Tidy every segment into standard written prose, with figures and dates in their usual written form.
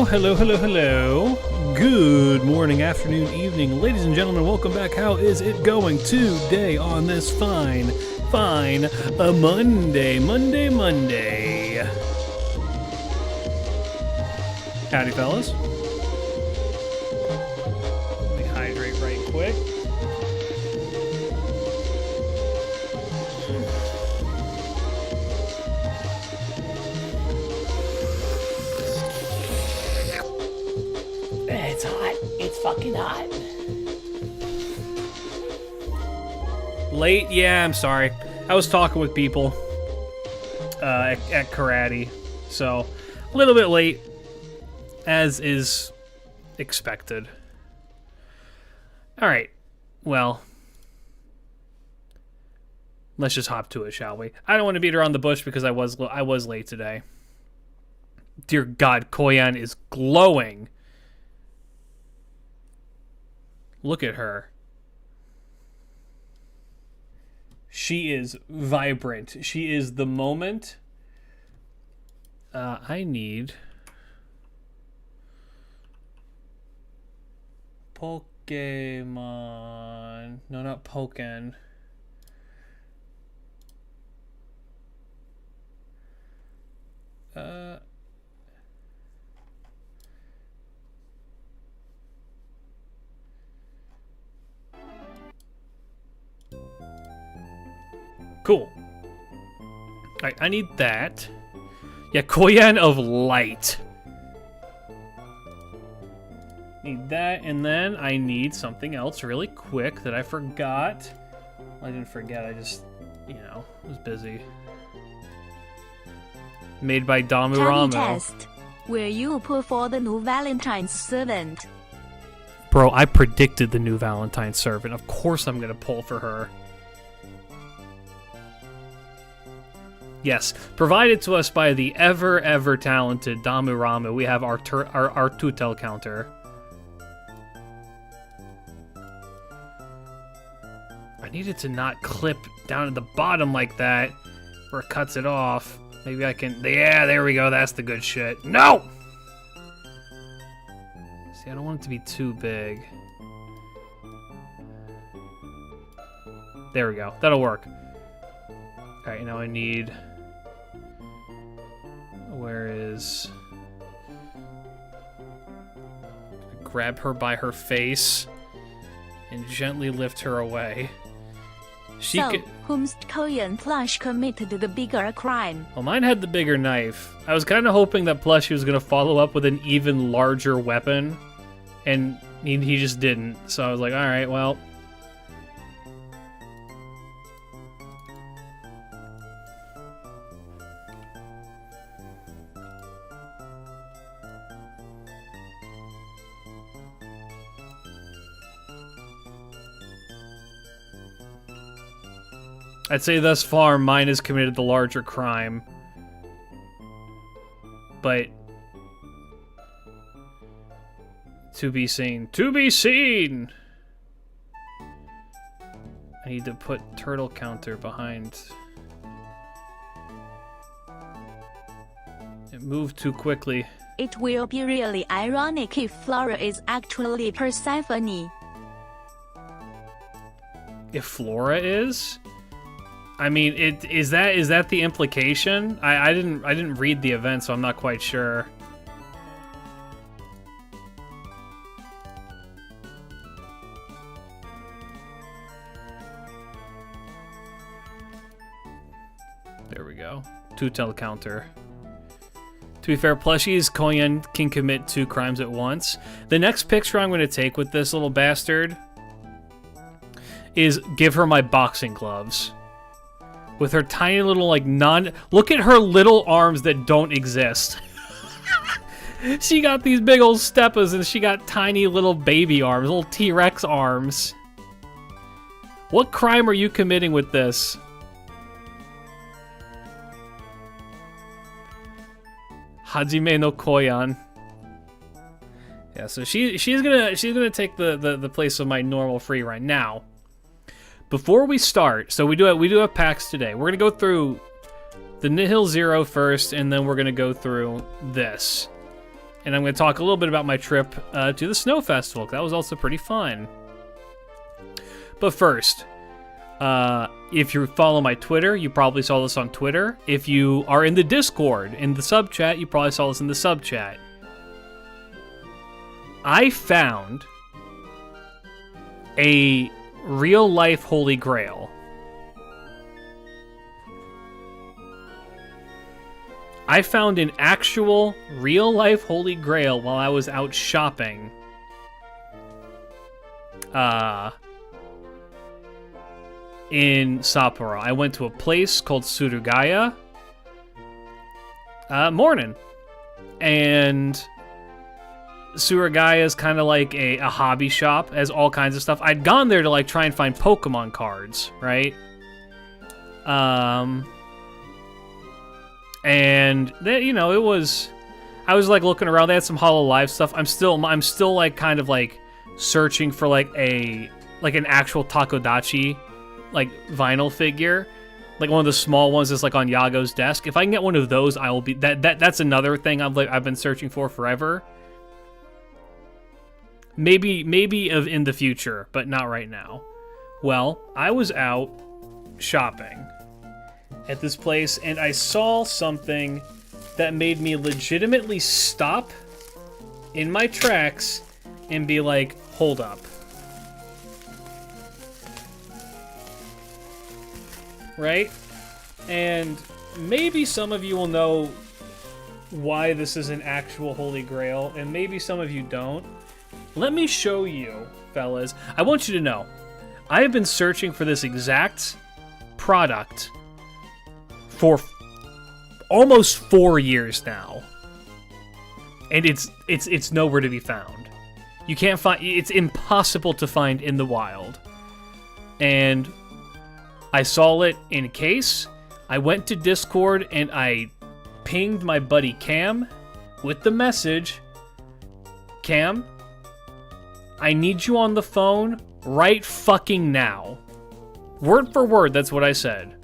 Hello, hello, hello. Good morning, afternoon, evening. Ladies and gentlemen, welcome back. How is it going today on this fine Monday? Howdy, fellas. Let me hydrate right quick. It's hot. It's fucking hot. Late? Yeah, I'm sorry. I was talking with people at karate, so a little bit late, as is expected. All right, well, let's just hop to it, shall we? I don't want to beat around the bush because I was late today. Dear God, Koyan is glowing. Look at her. She is vibrant. She is the moment. I need Pokemon. No, not Pokken. Cool. Alright, I need that. Yeah, Koyan of Light. Need that, and then I need something else really quick that I forgot. Well, I didn't forget, I just, was busy. Made by Tiny Damuramo. test. Will you pull for the new Valentine's servant? Bro, I predicted the new Valentine's servant. Of course I'm gonna pull for her. Yes, provided to us by the ever talented Damuramo, we have our Tutel counter. I need it to not clip down at the bottom like that, where it cuts it off. Maybe I can... Yeah, there we go. That's the good shit. No! See, I don't want it to be too big. There we go. That'll work. Alright, now I need... Where is... Grab her by her face and gently lift her away. She So, could... whom's Korean plush committed the bigger crime? Well, mine had the bigger knife. I was kind of hoping that Plushie was going to follow up with an even larger weapon, and he just didn't. So I was like, alright, well... I'd say thus far, mine has committed the larger crime. But... to be seen. To be seen! I need to put turtle counter behind. It moved too quickly. It will be really ironic if Flora is actually Persephone. If Flora is? I mean, is that the implication? I didn't read the event, so I'm not quite sure. There we go. Two-tel counter. To be fair, Plushies Koyan can commit 2 crimes at once. The next picture I'm going to take with this little bastard is give her my boxing gloves. With her tiny little, look at her little arms that don't exist. She got these big old steppas, and she got tiny little baby arms, little T-Rex arms. What crime are you committing with this? Hajime no Koyan. Yeah, so she's gonna take the place of my normal free run now. Before we start, so we do have packs today. We're gonna go through the Nihil 0 first, and then we're gonna go through this. And I'm going to talk a little bit about my trip to the Snow Festival, 'cause that was also pretty fun. But first, if you follow my Twitter, you probably saw this on Twitter. If you are in the Discord, in the sub chat, you probably saw this in the sub chat. I found a real-life Holy Grail. I found an actual, real-life Holy Grail while I was out shopping. In Sapporo. I went to a place called Surugaya. Morning. And Surugaya is kind of like a hobby shop, has all kinds of stuff. I'd gone there to like try and find Pokemon cards, right? And they, you know, I was like looking around. They had some Hollow Live stuff. I'm still like kind of like searching for like an actual Takodachi like vinyl figure, like one of the small ones that's like on Yago's desk. If I can get one of those, I will be that's another thing I've been searching for forever. Maybe in the future, but not right now. Well, I was out shopping at this place and I saw something that made me legitimately stop in my tracks and be like, hold up. Right? And maybe some of you will know why this is an actual Holy Grail, and maybe some of you don't. Let me show you, fellas. I want you to know, I have been searching for this exact product for almost 4 years now. And it's nowhere to be found. You can't find, it's impossible to find in the wild. And I saw it in a case. I went to Discord and I pinged my buddy Cam with the message, Cam, I need you on the phone right fucking now. Word for word, that's what I said.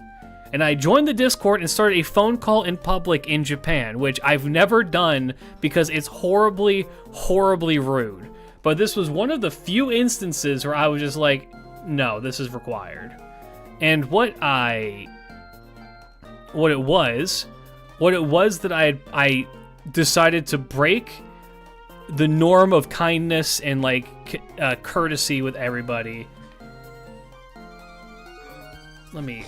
And I joined the Discord and started a phone call in public in Japan, which I've never done because it's horribly, horribly rude. But this was one of the few instances where I was just like, no, this is required. And what it was that I decided to break the norm of kindness and like courtesy with everybody. Let me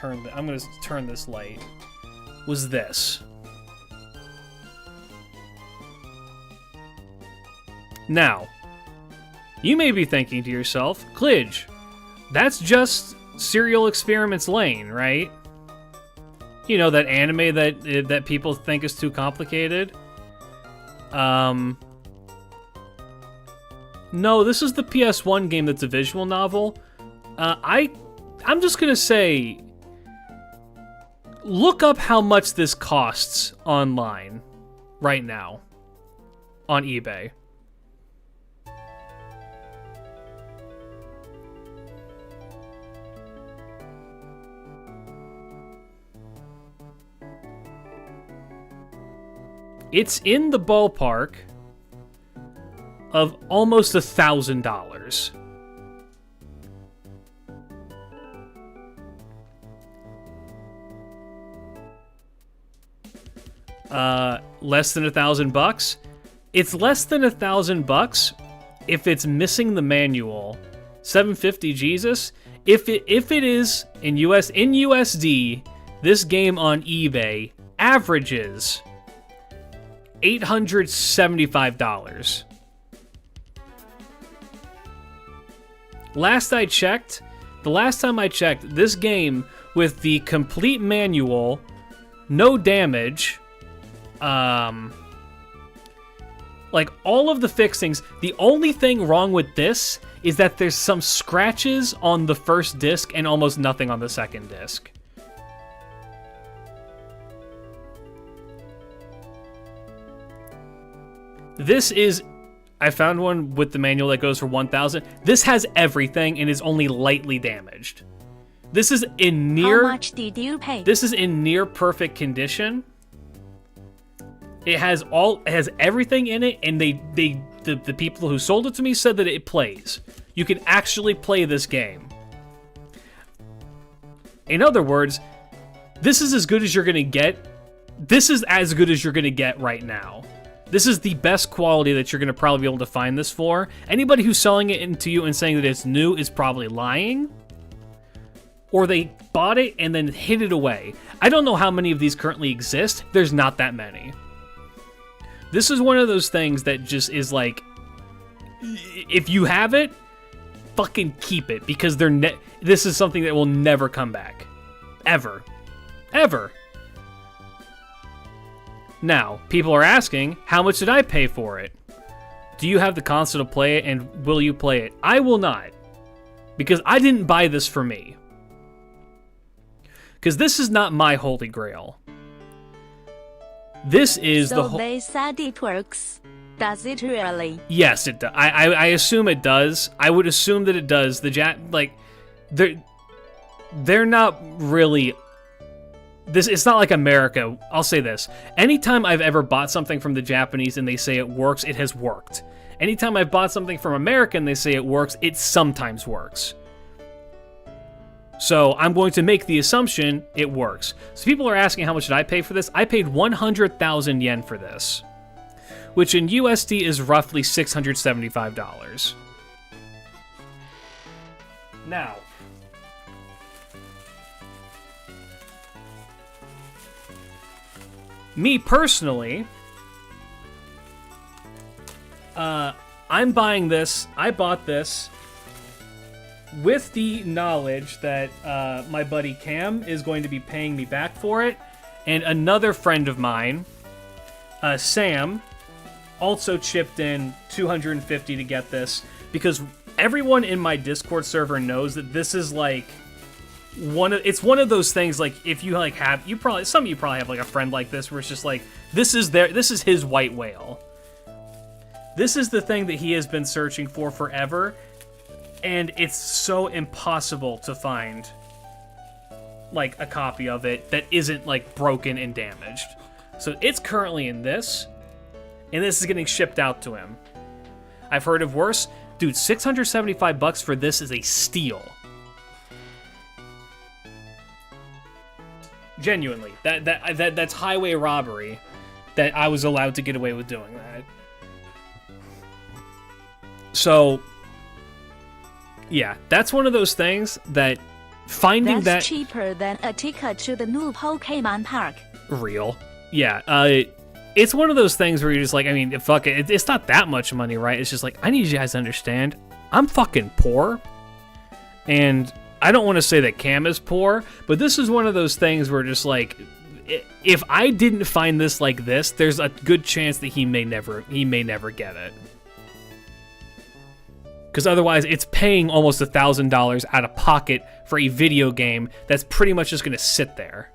I'm gonna turn this light. Was this. Now, you may be thinking to yourself, Klidge, that's just Serial Experiments Lane, right? You know, that anime that people think is too complicated? No, this is the PS1 game that's a visual novel. I'm just gonna say, look up how much this costs online right now on eBay. It's in the ballpark of almost $1,000. Less than $1,000. It's less than $1,000 if it's missing the manual. $750, Jesus. If it is in USD, this game on eBay averages $875. The last time I checked, this game with the complete manual, no damage, like all of the fixings, the only thing wrong with this is that there's some scratches on the first disc and almost nothing on the second disc. This is, I found one with the manual that goes for 1,000. This has everything and is only lightly damaged. This is in How much did you pay? This is in near perfect condition. It has everything in it, and the people who sold it to me said that it plays. You can actually play this game. In other words, this is as good as you're gonna get. This is as good as you're gonna get right now. This is the best quality that you're gonna probably be able to find this for. Anybody who's selling it to you and saying that it's new is probably lying. Or they bought it and then hid it away. I don't know how many of these currently exist. There's not that many. This is one of those things that just is like, if you have it, fucking keep it, because this is something that will never come back. Ever. Ever. Now, people are asking, how much did I pay for it? Do you have the console to play it, and will you play it? I will not. Because I didn't buy this for me. Because this is not my holy grail. This is the whole... So they said it works. Does it really? Yes, it does. I assume it does. I would assume that it does. They're not really... It's not like America. I'll say this. Anytime I've ever bought something from the Japanese and they say it works, it has worked. Anytime I've bought something from America and they say it works, it sometimes works. So I'm going to make the assumption it works. So people are asking how much did I pay for this? I paid 100,000 yen for this, which in USD is roughly $675. Now, me personally, I'm buying this. I bought this with the knowledge that my buddy Cam is going to be paying me back for it, and another friend of mine, Sam, also chipped in $250 to get this, because everyone in my Discord server knows that this is like it's one of those things, like, if you like have, some of you probably have like a friend like this where it's just like, this is his white whale. This is the thing that he has been searching for forever, and it's so impossible to find like a copy of it that isn't like broken and damaged. So it's currently in this, and this is getting shipped out to him. I've heard of worse. Dude, $675 for this is a steal. Genuinely, that's highway robbery that I was allowed to get away with doing that. So, yeah, that's one of those things that finding That's cheaper than a ticket to the new Pokemon Park. Real. Yeah, it's one of those things where you're just like, I mean, fuck it, it's not that much money, right? It's just like, I need you guys to understand, I'm fucking poor, and I don't want to say that Cam is poor, but this is one of those things where just like, if I didn't find this like this, there's a good chance that he may never get it. Because otherwise, it's paying almost $1,000 out of pocket for a video game that's pretty much just going to sit there.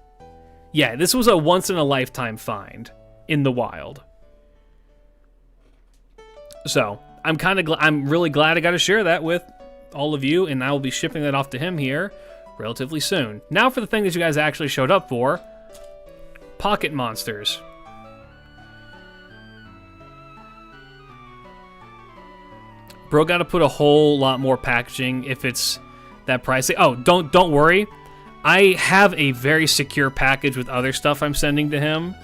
Yeah, this was a once-in-a-lifetime find in the wild. So, I'm really glad I got to share that with all of you, and I will be shipping that off to him here relatively soon. Now for the thing that you guys actually showed up for, Pocket Monsters. Bro, got to put a whole lot more packaging if it's that pricey. Oh, don't worry. I have a very secure package with other stuff I'm sending to him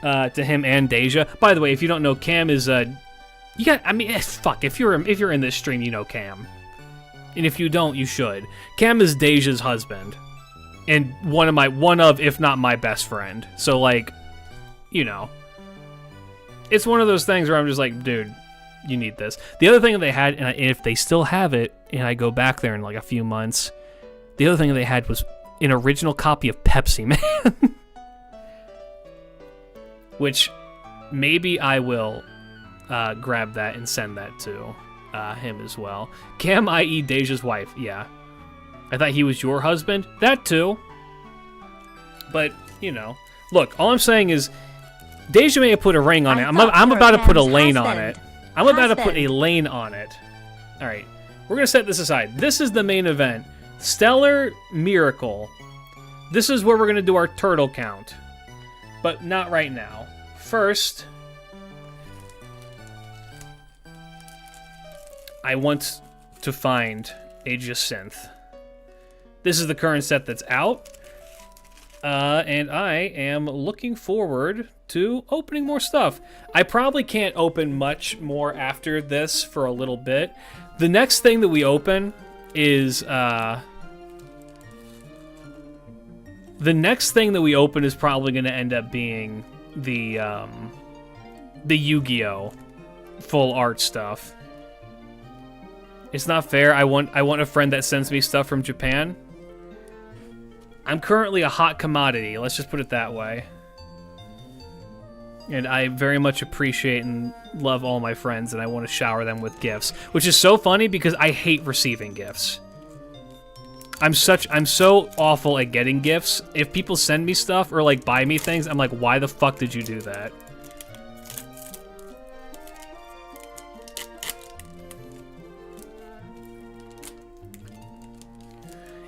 and Deja. By the way, if you don't know, Cam is fuck. If you're in this stream, you know Cam, and if you don't, you should. Cam is Deja's husband, and one of, if not my best friend. So like, you know, it's one of those things where I'm just like, dude, you need this. The other thing that they had, and if they still have it, and I go back there in like a few months, the other thing that they had was an original copy of Pepsi Man, which maybe I will grab that and send that to him as well. Cam, i.e. Deja's wife. Yeah, I thought he was your husband. That too. But you know, look. All I'm saying is, Deja may have put a ring on it. I'm about to put a lane on it. I'm about to put a lane on it. All right, we're gonna set this aside. This is the main event. Stellar Miracle. This is where we're gonna do our turtle count, but not right now. first, I want to find a Jacinth. This is the current set that's out. And I am looking forward to opening more stuff. I probably can't open much more after this for a little bit. The next thing that we open is probably going to end up being the Yu-Gi-Oh! Full art stuff. It's not fair. I want a friend that sends me stuff from Japan. I'm currently a hot commodity, let's just put it that way. And I very much appreciate and love all my friends, and I want to shower them with gifts. Which is so funny because I hate receiving gifts. I'm so awful at getting gifts. If people send me stuff or like buy me things, I'm like, why the fuck did you do that?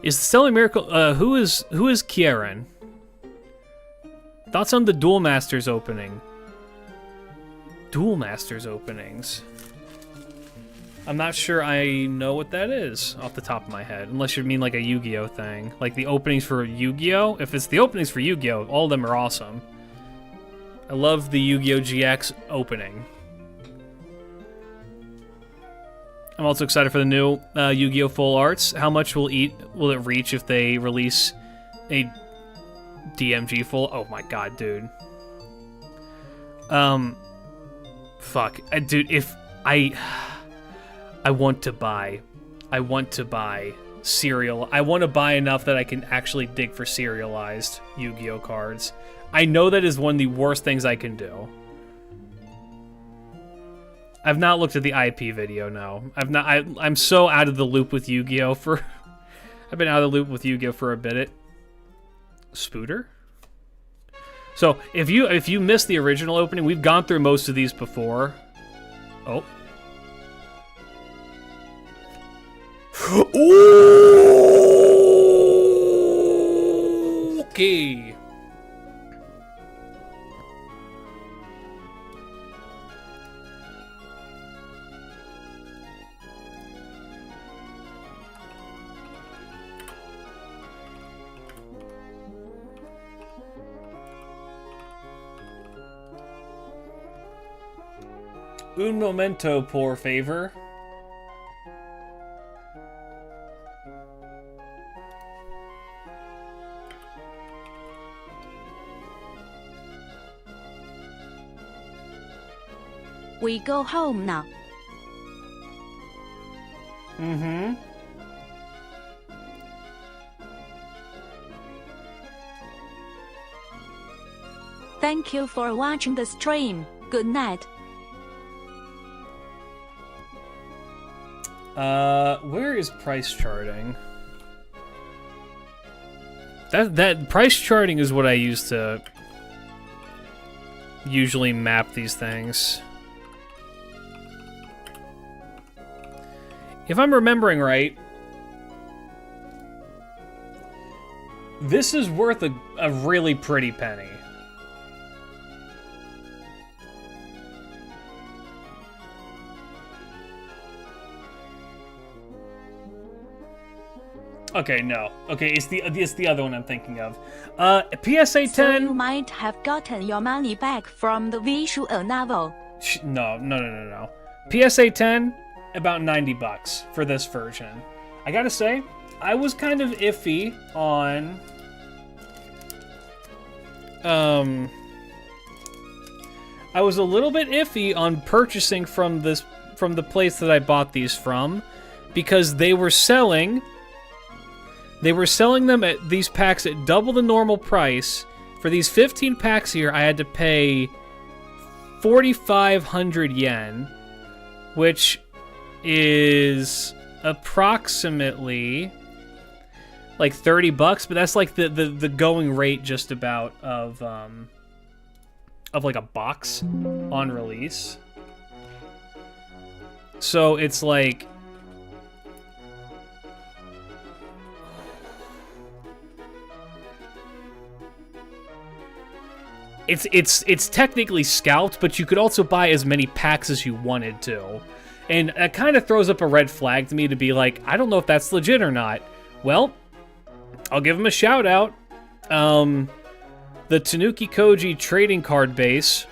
Is the Stellar Miracle... who is Kieran? Thoughts on the Duel Masters opening? Duel Masters openings. I'm not sure I know what that is off the top of my head. Unless you mean like a Yu-Gi-Oh thing. Like the openings for Yu-Gi-Oh? If it's the openings for Yu-Gi-Oh, all of them are awesome. I love the Yu-Gi-Oh GX opening. I'm also excited for the new Yu-Gi-Oh! Full Arts. How much will it reach if they release a DMG full? Oh my god, dude. Fuck, dude. If I want to buy serial. I want to buy enough that I can actually dig for serialized Yu-Gi-Oh! Cards. I know that is one of the worst things I can do. I've not looked at the IP video, no. I'm so out of the loop with Yu-Gi-Oh! I've been out of the loop with Yu-Gi-Oh! For a bit. Spooter? So, if you missed the original opening, we've gone through most of these before. Oh. Ooh! Okay. Un momento, por favor. We go home now. Mm-hmm. Thank you for watching the stream. Good night. Where is price charting? That price charting is what I use to usually map these things. If I'm remembering right, this is worth a really pretty penny. Okay, no. Okay, it's the other one I'm thinking of. PSA 10. So you might have gotten your money back from the visual novel. No. PSA 10, about $90 for this version. I gotta say, I was kind of iffy on. I was a little bit iffy on purchasing from the place that I bought these from, because they were selling them at these packs at double the normal price. For these 15 packs here, I had to pay 4,500 yen, which is approximately like $30, but that's like the going rate just about of like a box on release. So it's like, it's technically scalped, but you could also buy as many packs as you wanted to. And it kind of throws up a red flag to me to be like, I don't know if that's legit or not. Well, I'll give him a shout out. The Tanuki Koji trading card base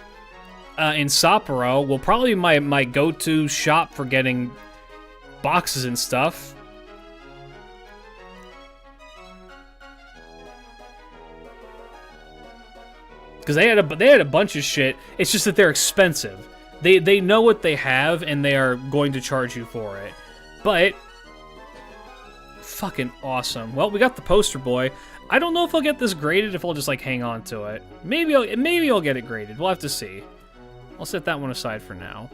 in Sapporo will probably be my go-to shop for getting boxes and stuff. Because they had a bunch of shit. It's just that they're expensive. They know what they have, and they are going to charge you for it. But fucking awesome. Well, we got the poster boy. I don't know if I'll get this graded, if I'll just like hang on to it. Maybe I'll get it graded. We'll have to see. I'll set that one aside for now.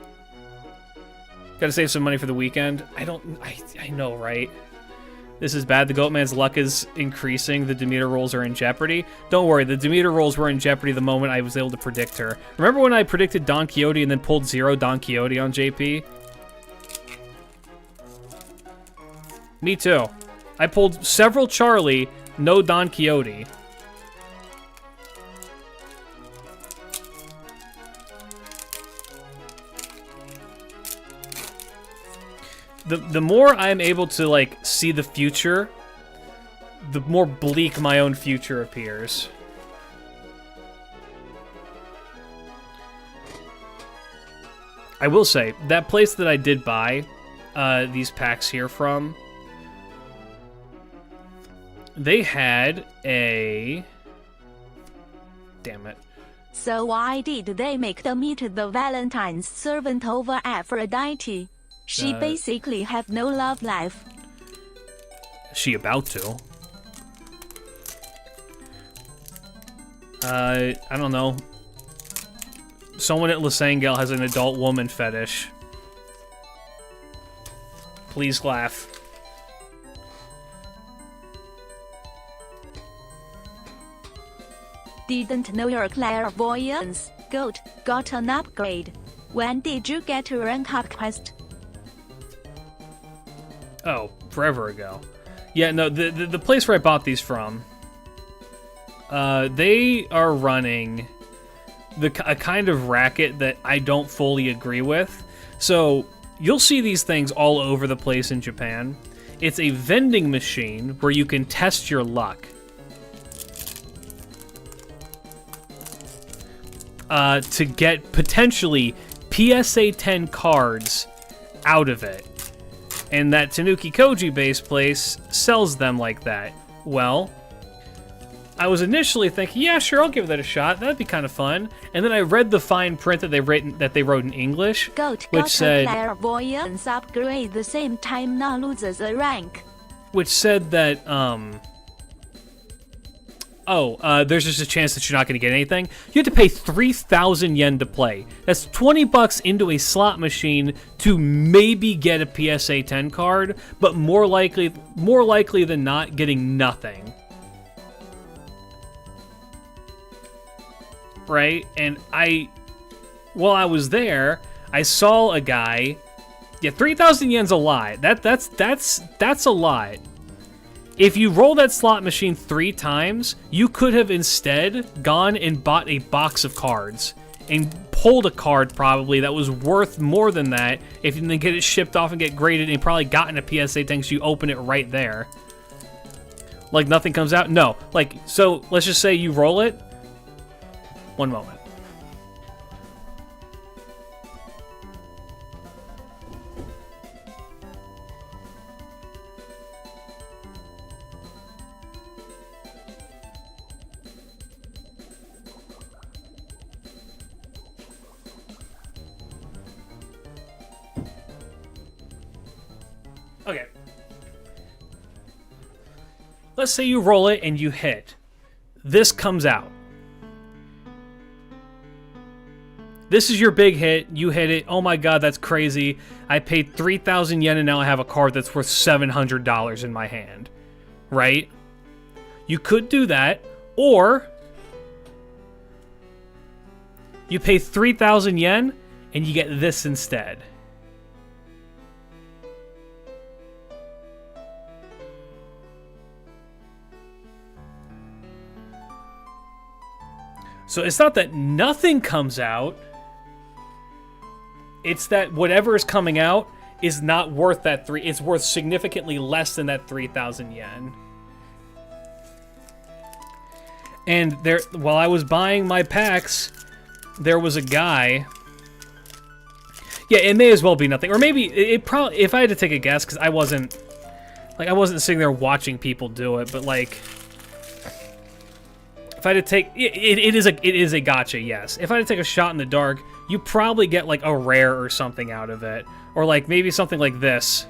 Gotta save some money for the weekend. I know, right? This is bad. The Goatman's luck is increasing. The Demeter rolls are in jeopardy. Don't worry, the Demeter rolls were in jeopardy the moment I was able to predict her. Remember when I predicted Don Quixote and then pulled 0 Don Quixote on JP? Me too. I pulled several Charlie, no Don Quixote. The more I'm able to, like, see the future, the more bleak my own future appears. I will say, that place that I did buy these packs here from, they had a... Damn it. So why did they make Demeter the Valentine's servant over Aphrodite? She basically have no love life. She about to. I don't know. Someone at Lasangel has an adult woman fetish. Please laugh. Didn't know your clairvoyance, Goat, got an upgrade. When did you get a rank up quest? Oh, forever ago. Yeah, no, the place where I bought these from, they are running a kind of racket that I don't fully agree with. So, you'll see these things all over the place in Japan. It's a vending machine where you can test your luck. To get, potentially, PSA 10 cards out of it. And that Tanuki Koji base place sells them like that. Well, I was initially thinking, yeah, sure, I'll give that a shot. That'd be kind of fun. And then I read the fine print that they wrote in English, which said clairvoyance upgrade the same time now loses a rank. Which said that there's just a chance that you're not going to get anything. You have to pay 3,000 yen to play. That's 20 bucks into a slot machine to maybe get a PSA 10 card, but more likely than not, getting nothing. Right? And while I was there, I saw a guy. Yeah, 3,000 yen's a lot. That's a lot. If you roll that slot machine 3 times, you could have instead gone and bought a box of cards and pulled a card probably that was worth more than that if you then get it shipped off and get graded and probably gotten a PSA thing so you open it right there. Like nothing comes out? No. Like, so let's just say you roll it. One moment. Okay. Let's say you roll it and you hit. This comes out. This is your big hit. You hit it. Oh my god, that's crazy. I paid 3,000 yen and now I have a card that's worth $700 in my hand. Right? You could do that. Or you pay 3,000 yen and you get this instead. So it's not that nothing comes out. It's that whatever is coming out is not worth that it's worth significantly less than that 3,000 yen. And there, while I was buying my packs, there was a guy. Yeah, it may as well be nothing, or maybe it probably. If I had to take a guess, because I wasn't sitting there watching people do it, but like, if I had to take, it is a gacha, yes. If I had to take a shot in the dark, you probably get like a rare or something out of it, or like maybe something like this.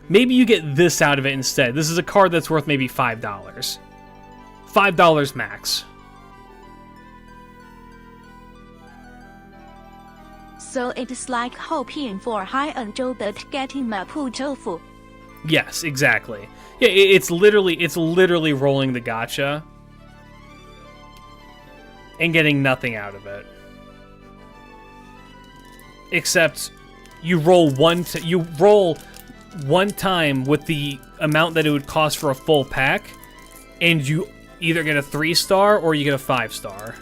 Maybe you get this out of it instead. This is a card that's worth maybe $5. $5 max. So it's like hoping for high-end Joe but getting Mapu tofu. Yes, exactly. Yeah, it's literally rolling the gacha and getting nothing out of it. Except you roll one time with the amount that it would cost for a full pack, and you either get a 3-star or you get a 5-star.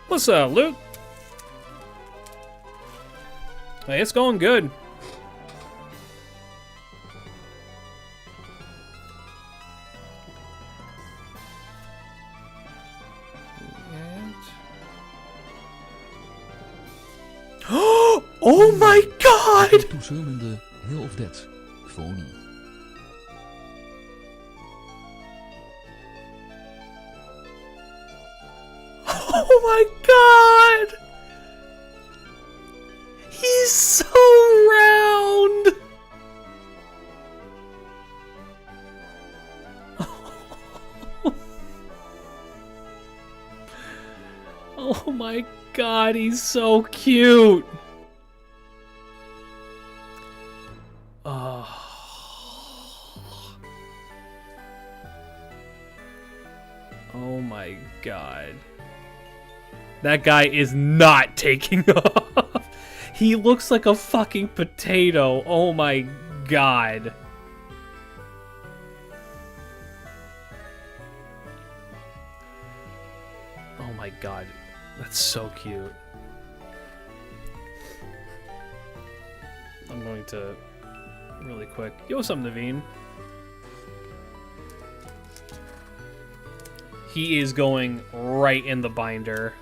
What's up, Luke? Hey, it's going good. Oh my god! Toezomende Hill of Death, Phony. Oh my god! He's so round! Oh my god, he's so cute! Oh. Oh my god. That guy is not taking off. He looks like a fucking potato. Oh my god. Oh my god. That's so cute. I'm going to really quick. Yo, what's up, Naveen? He is going right in the binder.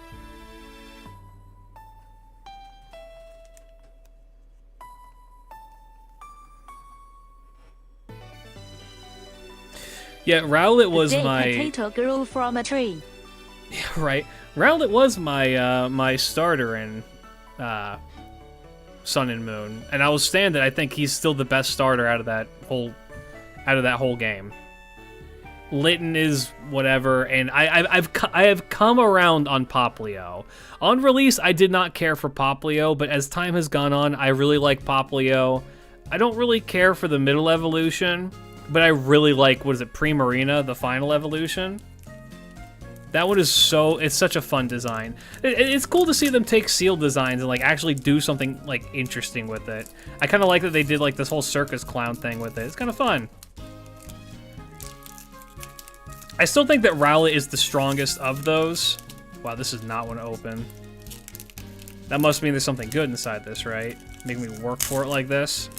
Yeah, Rowlet was my potato grew from a tree. Yeah, right. Rowlet was my my starter in Sun and Moon, and I will stand it. I think he's still the best starter out of that whole game. Litten is whatever, and I have come around on Poplio. On release, I did not care for Poplio, but as time has gone on, I really like Poplio. I don't really care for the middle evolution, but I really like, what is it, Primarina, the final evolution? That one is it's such a fun design. It's cool to see them take seal designs and like actually do something like interesting with it. I kind of like that they did like this whole circus clown thing with it. It's kind of fun. I still think that Rowlet is the strongest of those. Wow, this is not one to open. That must mean there's something good inside this, right? Make me work for it like this.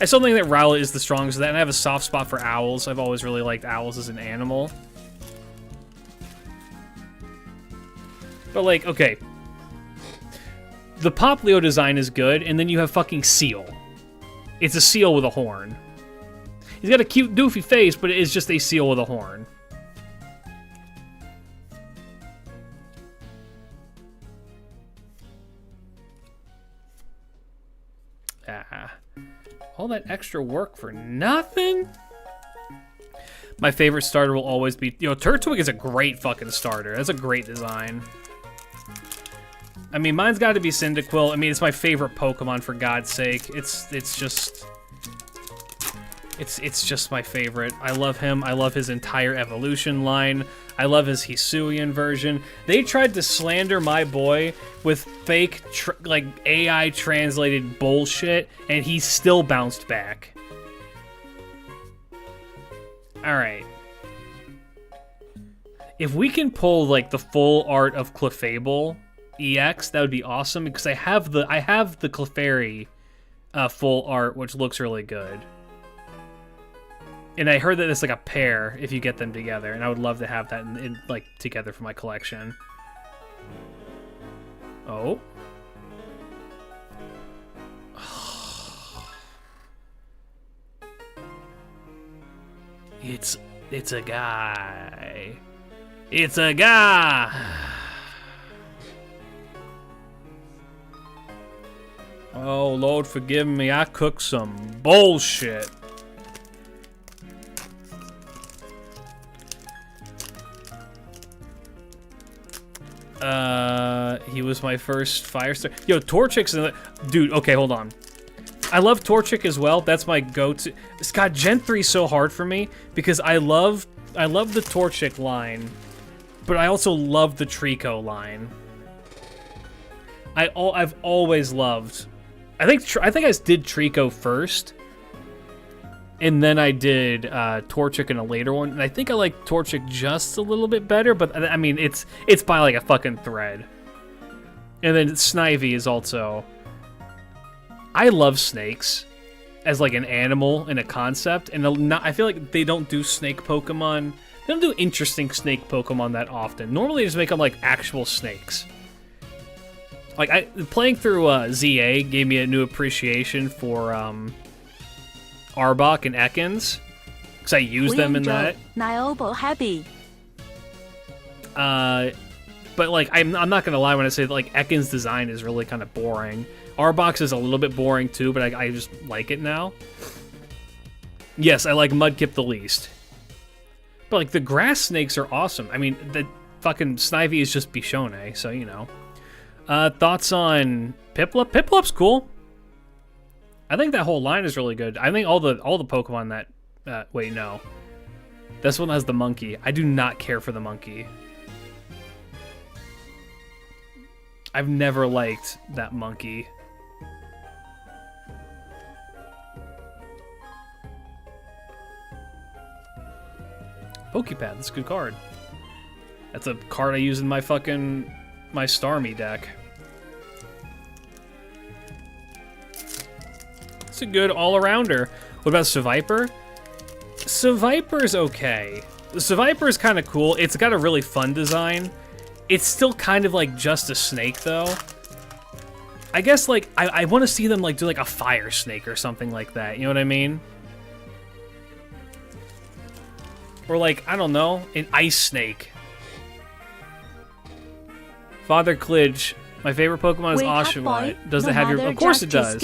I still think that Rowlet is the strongest of that, and I have a soft spot for owls. I've always really liked owls as an animal. But, like, okay. The Poplio design is good, and then you have fucking Seal. It's a seal with a horn. He's got a cute, doofy face, but it is just a seal with a horn. Ah. All that extra work for nothing? My favorite starter will always be... You know, Turtwig is a great fucking starter. That's a great design. I mean, mine's got to be Cyndaquil. I mean, it's my favorite Pokemon, for God's sake. It's just... It's just my favorite. I love him. I love his entire evolution line. I love his Hisuian version. They tried to slander my boy with fake, like, AI translated bullshit, and he still bounced back. Alright. If we can pull, like, the full art of Clefable EX, that would be awesome, because I have the Clefairy full art, which looks really good. And I heard that it's like a pair if you get them together, and I would love to have that in like together for my collection. Oh. It's a guy. It's a guy. Oh, Lord, forgive me. I cooked some bullshit. He was my first Firestar. Yo, Torchic's in the... Dude, okay, hold on. I love Torchic as well. That's my go-to. God, Gen 3 is so hard for me because I love the Torchic line, but I also love the Trico line. I've always loved... I think I did Trico first, and then I did Torchic in a later one, and I think I like Torchic just a little bit better, but I mean, it's by like a fucking thread. And then Snivy is also... I love snakes as like an animal and a concept, and I feel like they don't do snake Pokemon. They don't do interesting snake Pokemon that often. Normally, they just make them like actual snakes. Like playing through ZA gave me a new appreciation for Arbok and Ekans, because I use them in that. Nihil happy. But like I'm not gonna lie when I say that, like, Ekans' design is really kind of boring. Arbok's is a little bit boring too, but I just like it now. Yes, I like Mudkip the least. But like the grass snakes are awesome. I mean, the fucking Snivy is just Bichonne, so you know. Thoughts on Piplup? Piplup's cool. I think that whole line is really good. I think all the Pokemon that wait, no. This one has the monkey. I do not care for the monkey. I've never liked that monkey. Pokepad, that's a good card. That's a card I use in my Starmie deck. It's a good all-arounder. What about Seviper? Seviper's okay. Seviper is kind of cool. It's got a really fun design. It's still kind of like just a snake, though. I guess, like, I want to see them, like, do, like, a fire snake or something like that. You know what I mean? Or, like, I don't know, an ice snake. Father Klidge, my favorite Pokemon is Oshawott. Does it have your... Of course it does.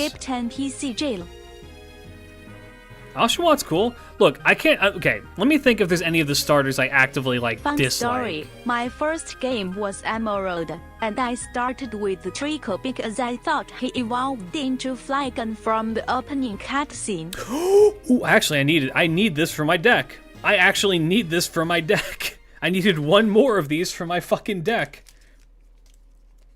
Oshawot's cool. Look, I can't... Okay, let me think if there's any of the starters I actively, like, Fun dislike. Story. My first game was Emerald, and I started with Trico because I thought he evolved into Flygon from the opening cutscene. Ooh, actually, I need this for my deck. I actually need this for my deck. I needed one more of these for my fucking deck.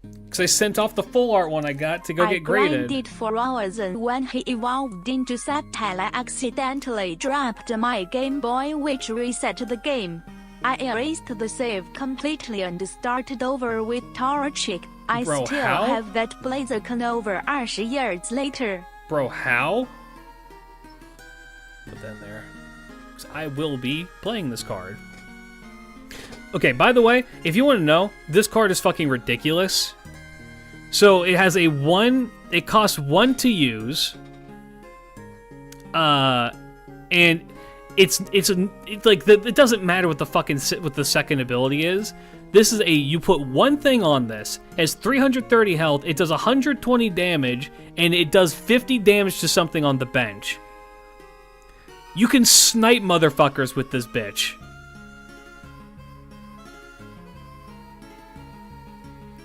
Because I sent off the full art one I got to go get graded. I grinded for hours, and when he evolved into Sceptile, I accidentally dropped my Game Boy, which reset the game. I erased the save completely and started over with Torchic. I Bro, still how? have that Blaziken over 20 years later. Bro, how? Put that in there. Because I will be playing this card. Okay, by the way, if you want to know, this card is fucking ridiculous. So it has it costs 1 to use. And it doesn't matter what the second ability is. This is you put one thing on this, it has 330 health, it does 120 damage, and it does 50 damage to something on the bench. You can snipe motherfuckers with this bitch.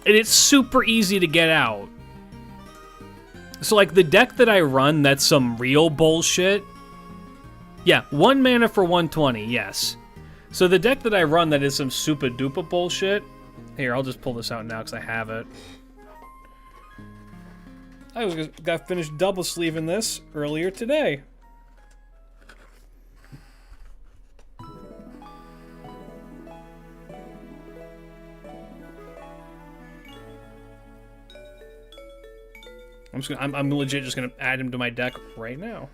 And it's super easy to get out. So, like, the deck that I run that's some real bullshit, Yeah, 1 mana for 120, yes. So the deck that I run that is some super duper bullshit. Here, I'll just pull this out now because I have it. I got finished double sleeving this earlier today. I'm legit just gonna add him to my deck right now.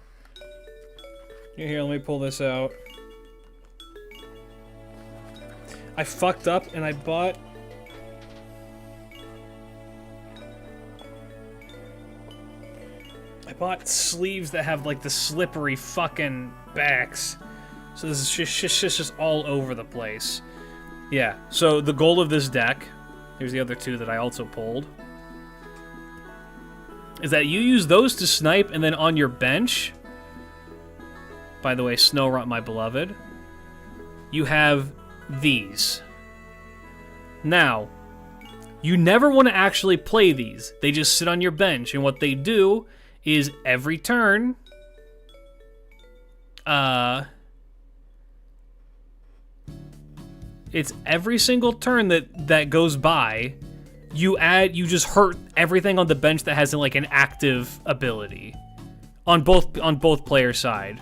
Here, let me pull this out. I fucked up and I bought sleeves that have like the slippery fucking backs. So this is just all over the place. Yeah, so the goal of this deck, here's the other two that I also pulled, is that you use those to snipe, and then on your bench, by the way, Snowrot, my beloved, you have these. Now, you never want to actually play these. They just sit on your bench, and what they do is every turn, it's every single turn that goes by, you just hurt everything on the bench that has like an active ability on both players' side.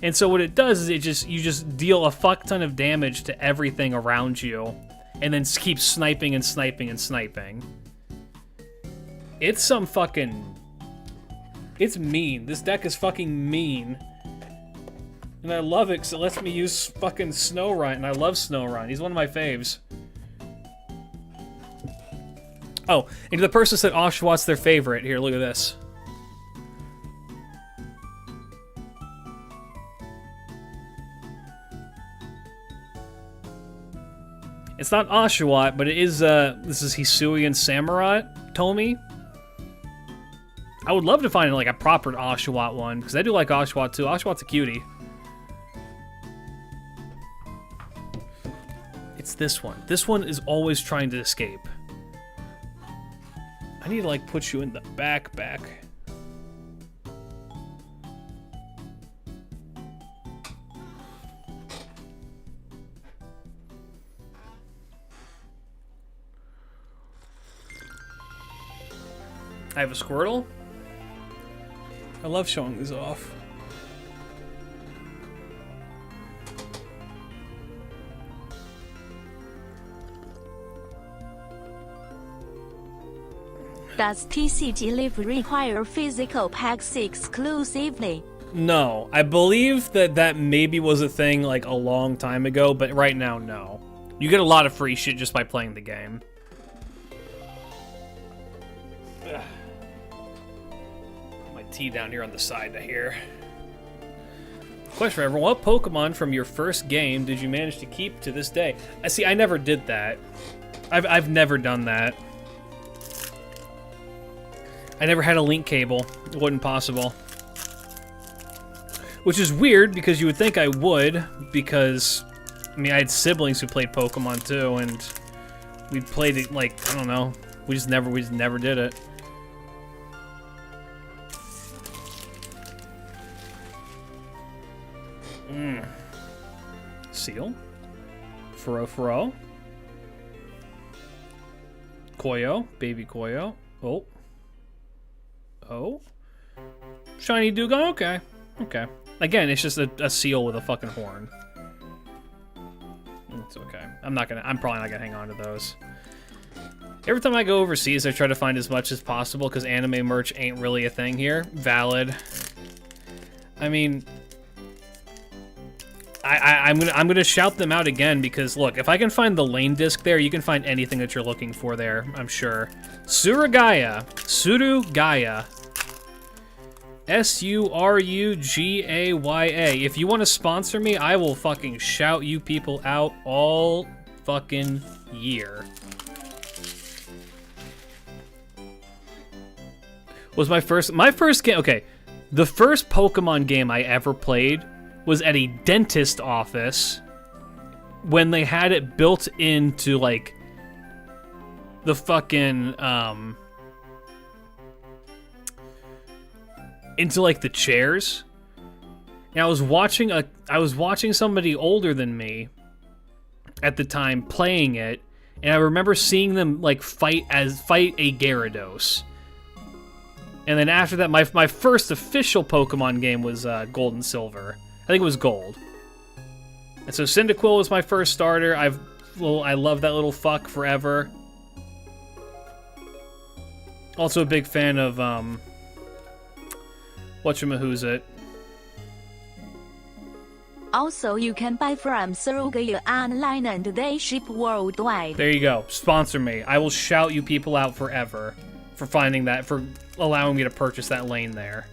And so what it does is you just deal a fuck ton of damage to everything around you, and then keep sniping and sniping and sniping. It's some fucking... It's mean. This deck is fucking mean. And I love it because it lets me use fucking Snowrun, and I love Snowrun. He's one of my faves. Oh, and the person said Oshawott their favorite. Here, look at this. It's not Oshawott, but it is, this is Hisui and Samurott, Tomi. I would love to find, like, a proper Oshawott one, because I do like Oshawott, too. Oshawott's a cutie. It's this one. This one is always trying to escape. I need to, like, put you in the back. I have a Squirtle. I love showing these off. Does TCG Live require physical packs exclusively? No. I believe that maybe was a thing like a long time ago, but right now, no. You get a lot of free shit just by playing the game. Ugh. My tea down here on the side here. Question for everyone: what Pokemon from your first game did you manage to keep to this day? See, I never did that. I've never done that. I never had a link cable. It wasn't possible. Which is weird, because you would think I would, because, I mean, I had siblings who played Pokemon too, and we played it, like, I don't know, we just never did it. Seal. Furo. Koyo. Baby Koyo. Oh. Shiny Dugong? Okay. Again, it's just a seal with a fucking horn. It's okay. I'm probably not gonna hang on to those. Every time I go overseas, I try to find as much as possible, because anime merch ain't really a thing here. Valid. I mean, I'm gonna shout them out again, because look, if I can find the lane disc there, you can find anything that you're looking for there, I'm sure. Surugaya. Surugaya. If you want to sponsor me, I will fucking shout you people out all fucking year. Was my first game, okay, the first Pokemon game I ever played was at a dentist office when they had it built into, like, the fucking, into, like, the chairs. And I was watching somebody older than me at the time playing it, and I remember seeing them like fight a Gyarados. And then after that, my first official Pokemon game was Gold and Silver. I think it was Gold. And so Cyndaquil was my first starter. I love that little fuck forever. Also a big fan of whatchamahoosit. Also, you can buy from Surrogate online and they ship worldwide. There you go. Sponsor me. I will shout you people out forever for finding that, for allowing me to purchase that lane there.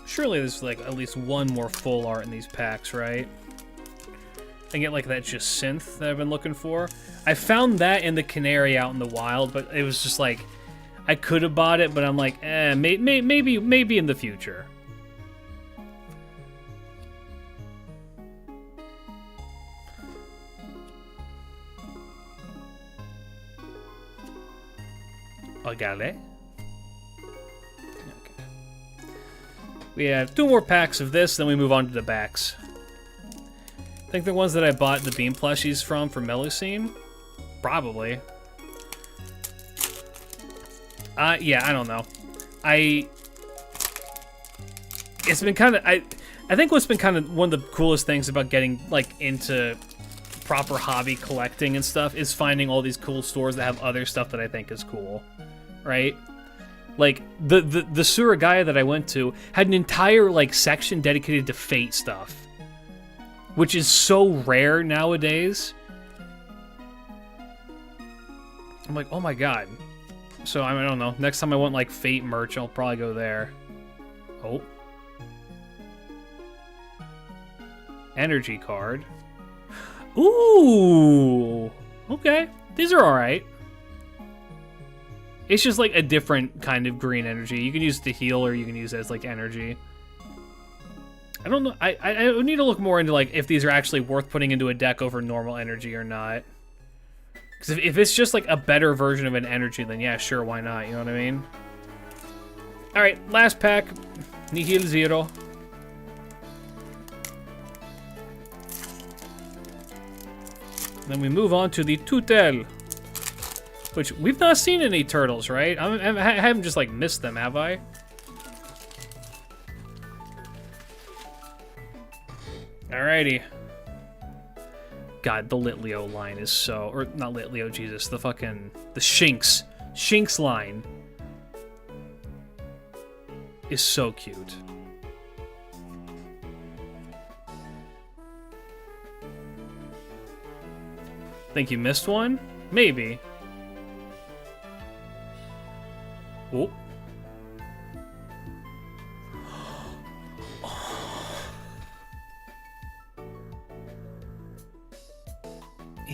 Surely there's like at least one more full art in these packs, right? I get like that just synth that I've been looking for. I found that in the Canary out in the wild, but it was just like I could have bought it, but I'm like, maybe in the future. Agale. Okay. We have 2 more packs of this, then we move on to the backs. I think the ones that I bought the Beam plushies from for Melusine? Probably. Yeah, I don't know. It's been kind of... I think what's been kind of one of the coolest things about getting, like, into proper hobby collecting and stuff is finding all these cool stores that have other stuff that I think is cool. Right? Like, the Suragaya that I went to had an entire, like, section dedicated to Fate stuff. Which is so rare nowadays. I'm like, oh my god. So, I don't know. Next time I want, like, Fate merch, I'll probably go there. Oh. Energy card. Ooh! Okay. These are alright. It's just, like, a different kind of green energy. You can use it to heal, or you can use it as, like, energy. I don't know. I need to look more into, like, if these are actually worth putting into a deck over normal energy or not. Because if it's just, like, a better version of an energy, then yeah, sure, why not? You know what I mean? Alright, last pack. Nihil 0. Then we move on to the Tutel. Which, we've not seen any turtles, right? I haven't just, like, missed them, have I? Alrighty. God, the Litleo line is so... Or, not Litleo, Jesus. The fucking... The Shinx. Shinx line is so cute. Think you missed one? Maybe. Oh.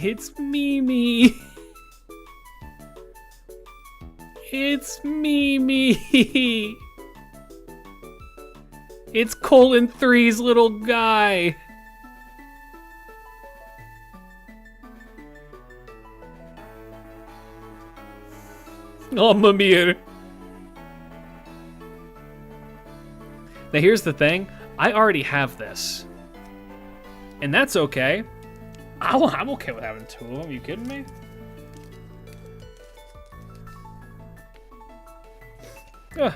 It's Mimi. It's Mimi. It's Colon 3's little guy. Oh, Mimir. Now here's the thing. I already have this. And that's okay. I'm okay with having 2 of them. Are you kidding me? Ugh.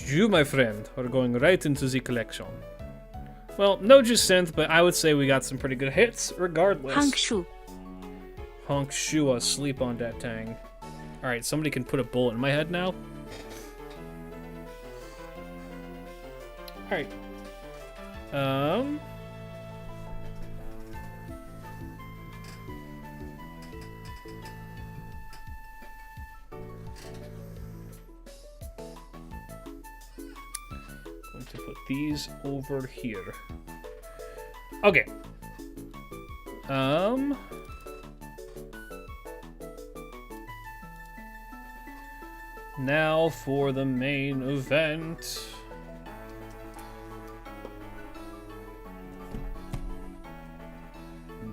You, my friend, are going right into the collection. Well, no just synth, but I would say we got some pretty good hits, regardless. Honk Shu. Honk Shu, asleep on that tang. Alright, somebody can put a bullet in my head now. Alright. Going to put these over here. Okay. Now for the main event.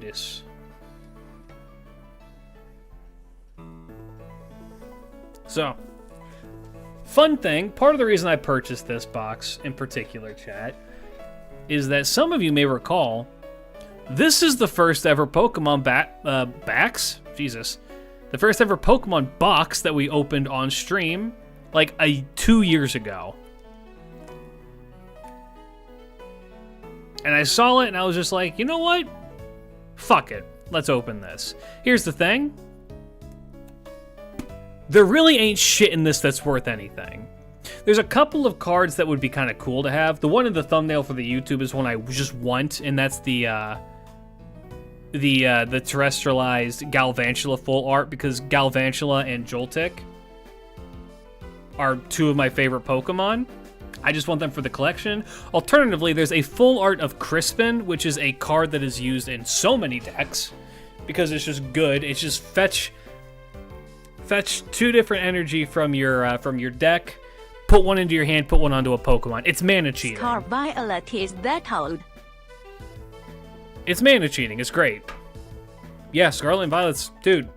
This. So, fun thing, part of the reason I purchased this box in particular, chat, is that some of you may recall, this is the first ever Pokemon the first ever Pokemon box that we opened on stream, like 2 years ago. And I saw it and I was just like, you know what? Fuck it. Let's open this. Here's the thing. There really ain't shit in this that's worth anything. There's a couple of cards that would be kind of cool to have. The one in the thumbnail for the YouTube is one I just want, and that's the terrestrialized Galvantula full art, because Galvantula and Joltik are two of my favorite Pokemon. I just want them for the collection. Alternatively, there's a full art of Crispin, which is a card that is used in so many decks because it's just good. It's just fetch 2 different energy from your deck, put one into your hand, put one onto a Pokemon. It's mana cheating. Violet is that old. It's mana cheating. It's great. Yeah, Scarlet and Violet's... Dude,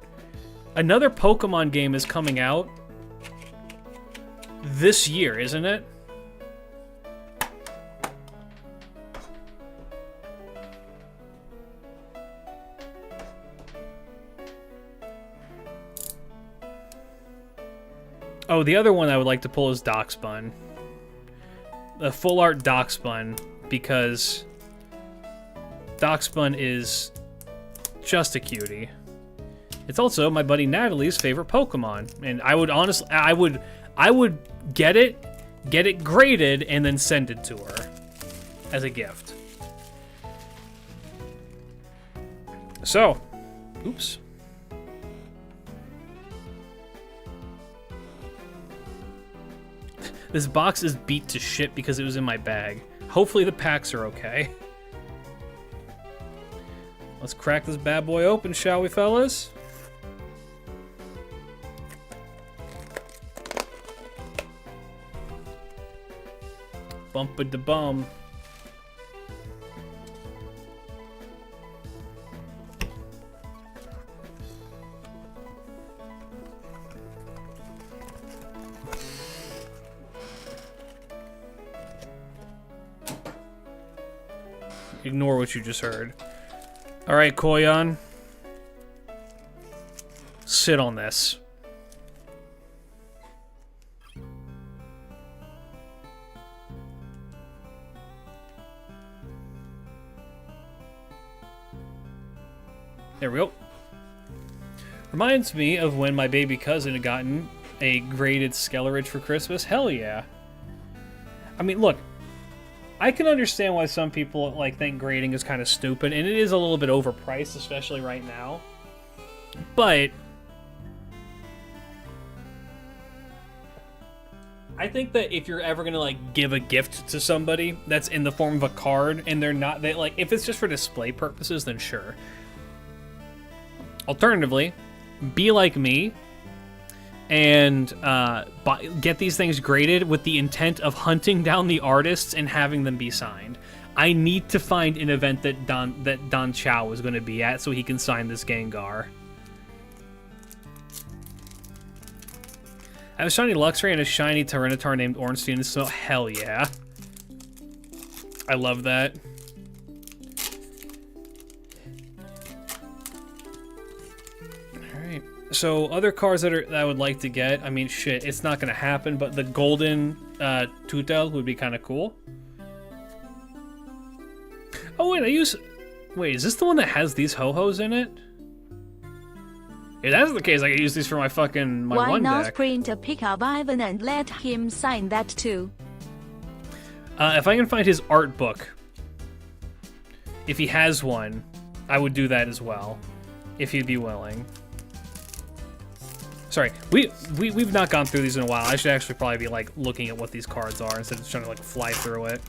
another Pokemon game is coming out this year, isn't it? Oh, the other one I would like to pull is Darkspun. The full art Darkspun, because Darkspun is just a cutie. It's also my buddy Natalie's favorite Pokemon, and I would honestly, I would get it graded, and then send it to her as a gift. So, oops. This box is beat to shit because it was in my bag. Hopefully the packs are okay. Let's crack this bad boy open, shall we, fellas? Bump-a-da-bum. Ignore what you just heard. Alright, Koyon. Sit on this. There we go. Reminds me of when my baby cousin had gotten a graded Skelleridge for Christmas. Hell yeah. I mean, look. I can understand why some people think grading is kind of stupid, and it is a little bit overpriced, especially right now. But I think that if you're ever gonna give a gift to somebody that's in the form of a card, and they're not if it's just for display purposes, then sure. Alternatively, be like me and get these things graded with the intent of hunting down the artists and having them be signed. I need to find an event that Don Chow is going to be at so he can sign this Gengar. I have a shiny Luxray and a shiny Tyranitar named Ornstein, so hell yeah. I love that. So, other cards that I would like to get, I mean, shit, it's not gonna happen, but the golden Tutel would be kind of cool. Oh, wait, wait, is this the one that has these ho-hos in it? If that's the case, I can use these for my one deck. Why not print a pic of Ivan and let him sign that too? If I can find his art book, if he has one, I would do that as well, if he'd be willing. Sorry, we've not gone through these in a while. I should actually probably be looking at what these cards are instead of trying to fly through it.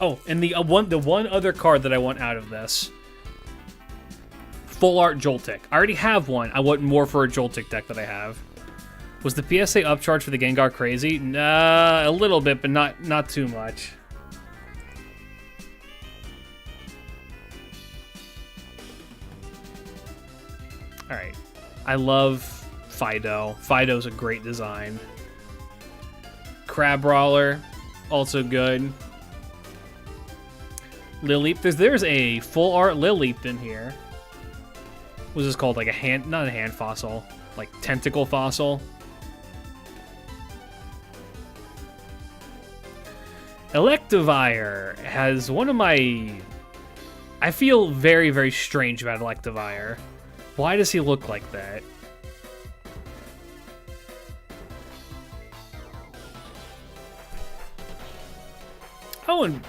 Oh, and the one other card that I want out of this. full art Joltik. I already have one. I want more for a Joltik deck that I have. Was the PSA upcharge for the Gengar crazy? Nah, a little bit, but not too much. All right. I love Fido. Fido's a great design. Crab Brawler, also good. Lilleep. There's a full art Lilleep in here. What's this called? Like a hand, not a hand fossil, like tentacle fossil. Electivire has one of my... I feel very, very strange about Electivire. Why does he look like that? Oh, and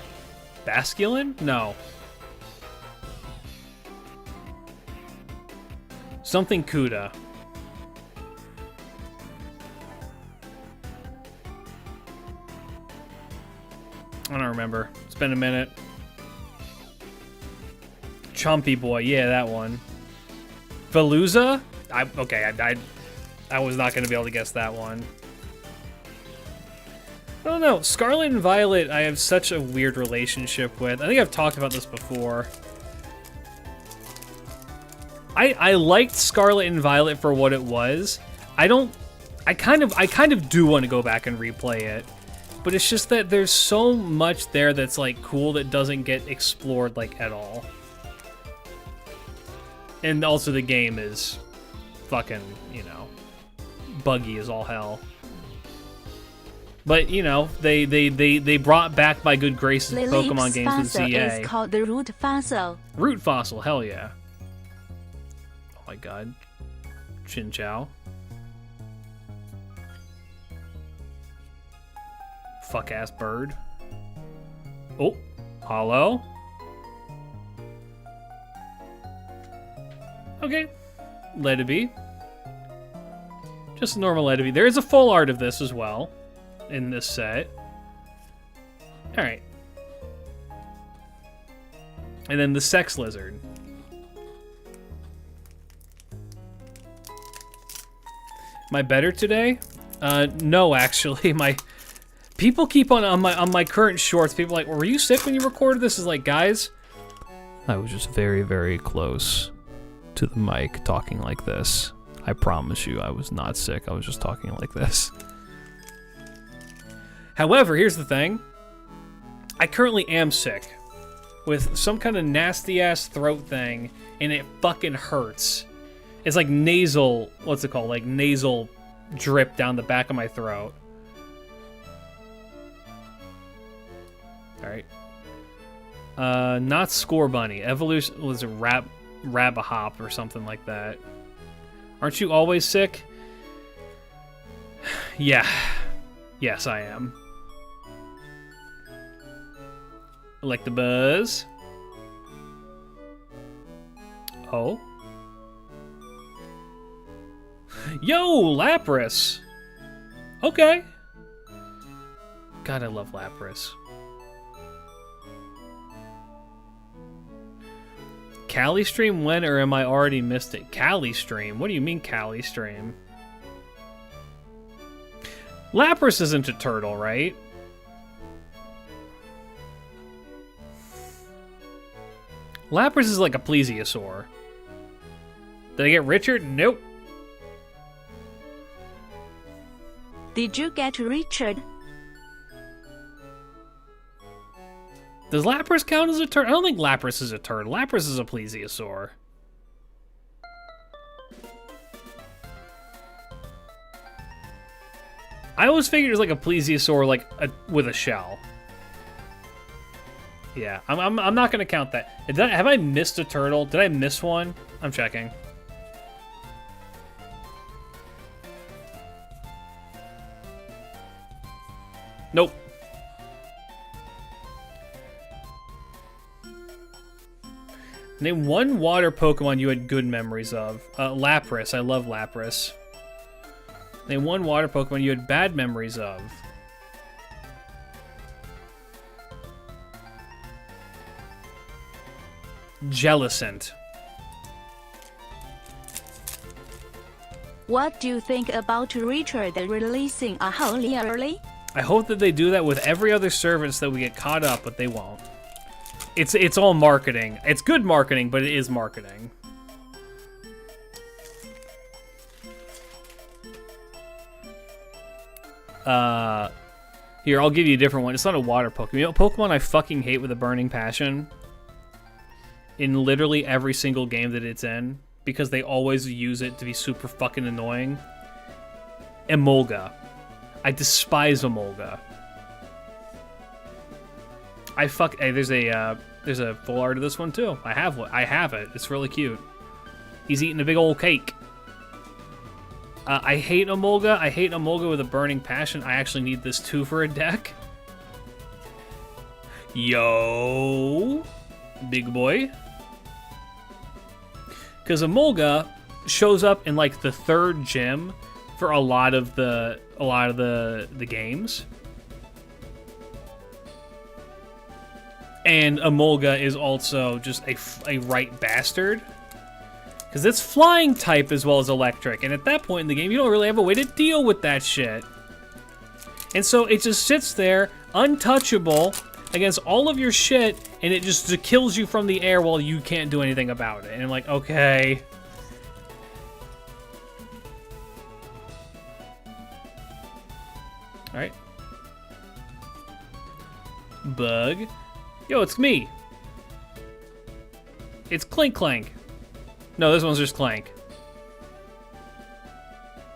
Basculin? No. Something Kuda. I don't remember. It's been a minute. Chompy Boy. Yeah, that one. Veluza? Okay, I was not going to be able to guess that one. I don't know. Scarlet and Violet, I have such a weird relationship with. I think I've talked about this before. I liked Scarlet and Violet for what it was. I kind of do want to go back and replay it. But it's just that there's so much there that's like cool that doesn't get explored like at all. And also the game is fucking, you know, buggy as all hell. But, you know, they brought back by good graces Pokemon games with ZA. Is called the root fossil. Root fossil, hell yeah. Oh my god. Chinchou. Fuck ass bird. Oh, hollow. Okay, let it be. Just normal let it be. There is a full art of this as well in this set. All right. And then the sex lizard. Am I better today? No, actually, my people keep on my current shorts. People are like, were you sick when you recorded this? Is like, guys, I was just very, very close to the mic talking like this. I promise you, I was not sick. I was just talking like this. However, here's the thing. I currently am sick with some kind of nasty ass throat thing, and it fucking hurts. It's like nasal, what's it called? Like nasal drip down the back of my throat. All right. Not Score Bunny. Evolution was a Rabahop or something like that. Aren't you always sick? Yeah. Yes, I am. Electabuzz. Oh. Yo, Lapras. Okay. God, I love Lapras. Cali stream when, or am I already missed it? Cali stream? What do you mean Cali stream? Lapras isn't a turtle, right? Lapras is like a plesiosaur. Did I get Richard? Nope. Did you get Richard? Does Lapras count as a turtle? I don't think Lapras is a turtle. Lapras is a plesiosaur. I always figured it was like a plesiosaur, like with a shell. Yeah, I'm not gonna count that. Have I missed a turtle? Did I miss one? I'm checking. Nope. Name one water Pokemon you had good memories of. Lapras. I love Lapras. Name one water Pokemon you had bad memories of. Jellicent. What do you think about Richard releasing a Holy early? I hope that they do that with every other service that we get caught up, but they won't. It's all marketing. It's good marketing, but it is marketing. Here, I'll give you a different one. It's not a water Pokemon. You know what Pokemon I fucking hate with a burning passion? In literally every single game that it's in, because they always use it to be super fucking annoying. Emolga. I despise Emolga. Hey, there's a full art of this one too. I have it. It's really cute. He's eating a big old cake. I hate Emolga. I hate Emolga with a burning passion. I actually need this too for a deck. Yo, big boy. Because Emolga shows up in like the third gym for a lot of the games. And Emolga is also just a right bastard. Because it's flying type as well as electric. And at that point in the game, you don't really have a way to deal with that shit. And so it just sits there, untouchable, against all of your shit, and it just kills you from the air while you can't do anything about it. And I'm like, okay. Alright. Bug. Yo, it's me. It's Clink Clank. No, this one's just Clank.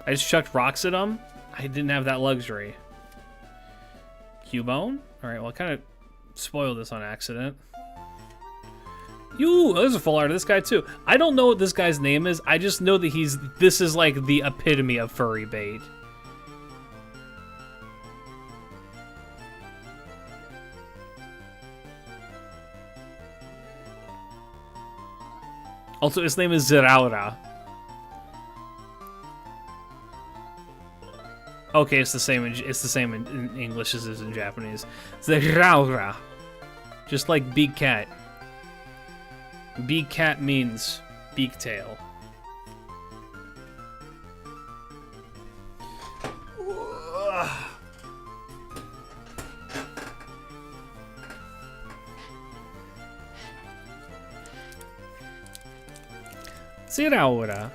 I just chucked rocks at him. I didn't have that luxury. Cubone? Alright, well, I kind of spoiled this on accident. Ooh, there's a full art of this guy, too. I don't know what this guy's name is. I just know that this is like the epitome of furry bait. Also, his name is Zeraura. Okay, it's the same in English as it is in Japanese. Zeraura. Just like big cat. Big cat means beak tail. Zeraura.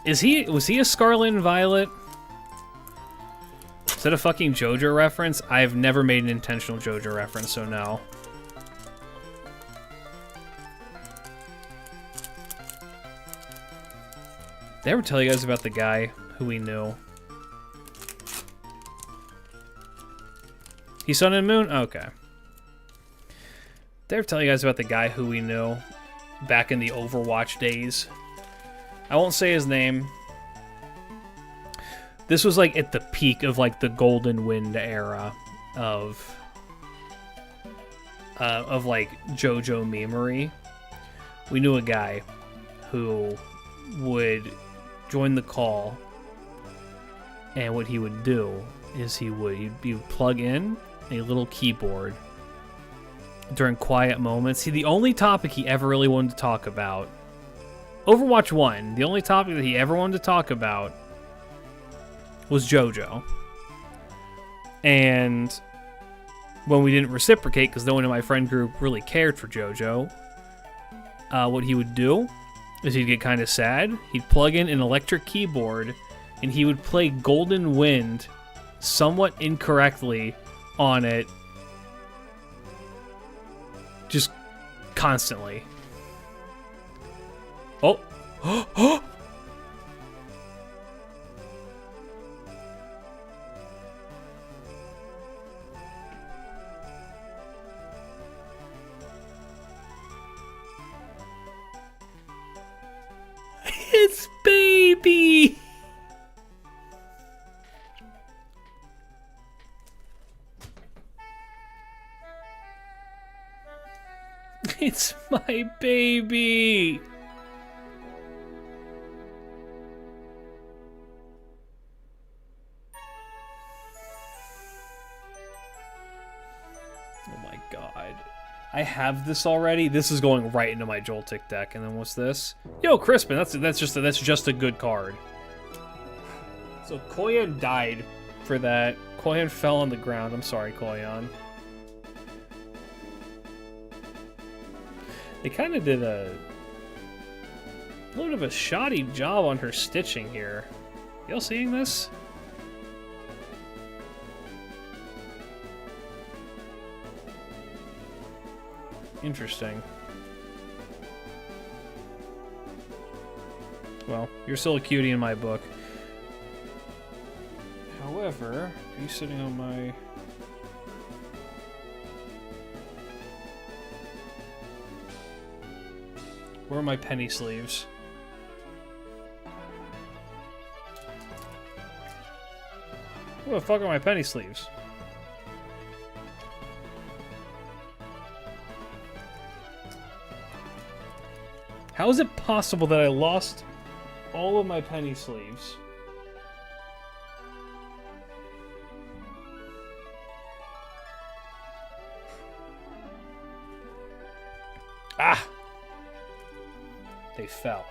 Was he a Scarlet and Violet? Is that a fucking JoJo reference? I've never made an intentional JoJo reference, so no. Did I ever tell you guys about the guy who we knew? He's Sun and Moon? Okay. Did I ever tell you guys about the guy who we knew back in the Overwatch days? I won't say his name. This was like at the peak of like the Golden Wind era of like JoJo memery. We knew a guy who would join the call, and what he would do is he would plug in a little keyboard during quiet moments. See, the only topic he ever really wanted to talk about, Overwatch 1, the only topic that he ever wanted to talk about was JoJo. And when we didn't reciprocate, because no one in my friend group really cared for JoJo, what he would do is he'd get kind of sad. He'd plug in an electric keyboard, and he would play Golden Wind somewhat incorrectly on it, just constantly. Oh. It's baby. It's my baby. Oh my god. I have this already. This is going right into my Joltik deck. And then what's this? Yo, Crispin. That's just a good card. So Koyan died for that. Koyan fell on the ground. I'm sorry, Koyan. They kind of did a little bit of a shoddy job on her stitching here. Y'all seeing this? Interesting. Well, you're still a cutie in my book. However, are you sitting on my... Where are my penny sleeves? Where the fuck are my penny sleeves? How is it possible that I lost all of my penny sleeves? Ah! They fell.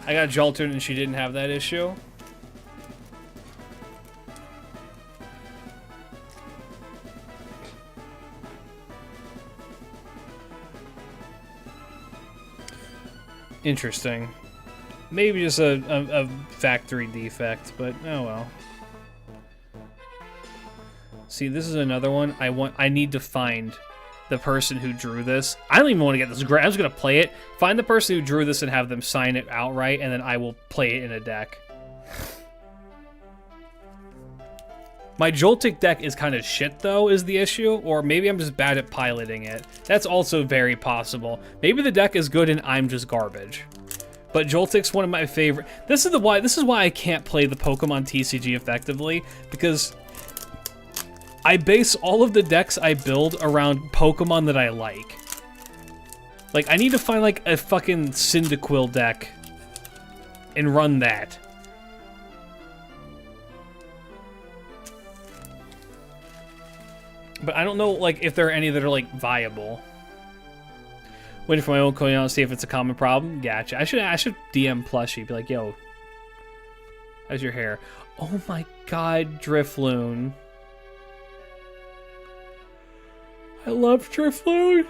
I got jolted and she didn't have that issue. Interesting. Maybe just a factory defect, but oh well. See, this is another one. I need to find the person who drew this. I don't even want to get this. I'm just gonna play it. Find the person who drew this and have them sign it outright, and then I will play it in a deck. My Joltik deck is kind of shit, though, is the issue. Or maybe I'm just bad at piloting it. That's also very possible. Maybe the deck is good and I'm just garbage. But Joltik's one of my favorite. This is why I can't play the Pokemon TCG effectively, because I base all of the decks I build around Pokemon that I like. Like, I need to find, like, a fucking Cyndaquil deck and run that. But I don't know, like, if there are any that are, like, viable. Waiting for my own coin out to see if it's a common problem. Gotcha. I should DM Plushie. Be like, yo, how's your hair? Oh my god, Drifloon. I love Drifloon.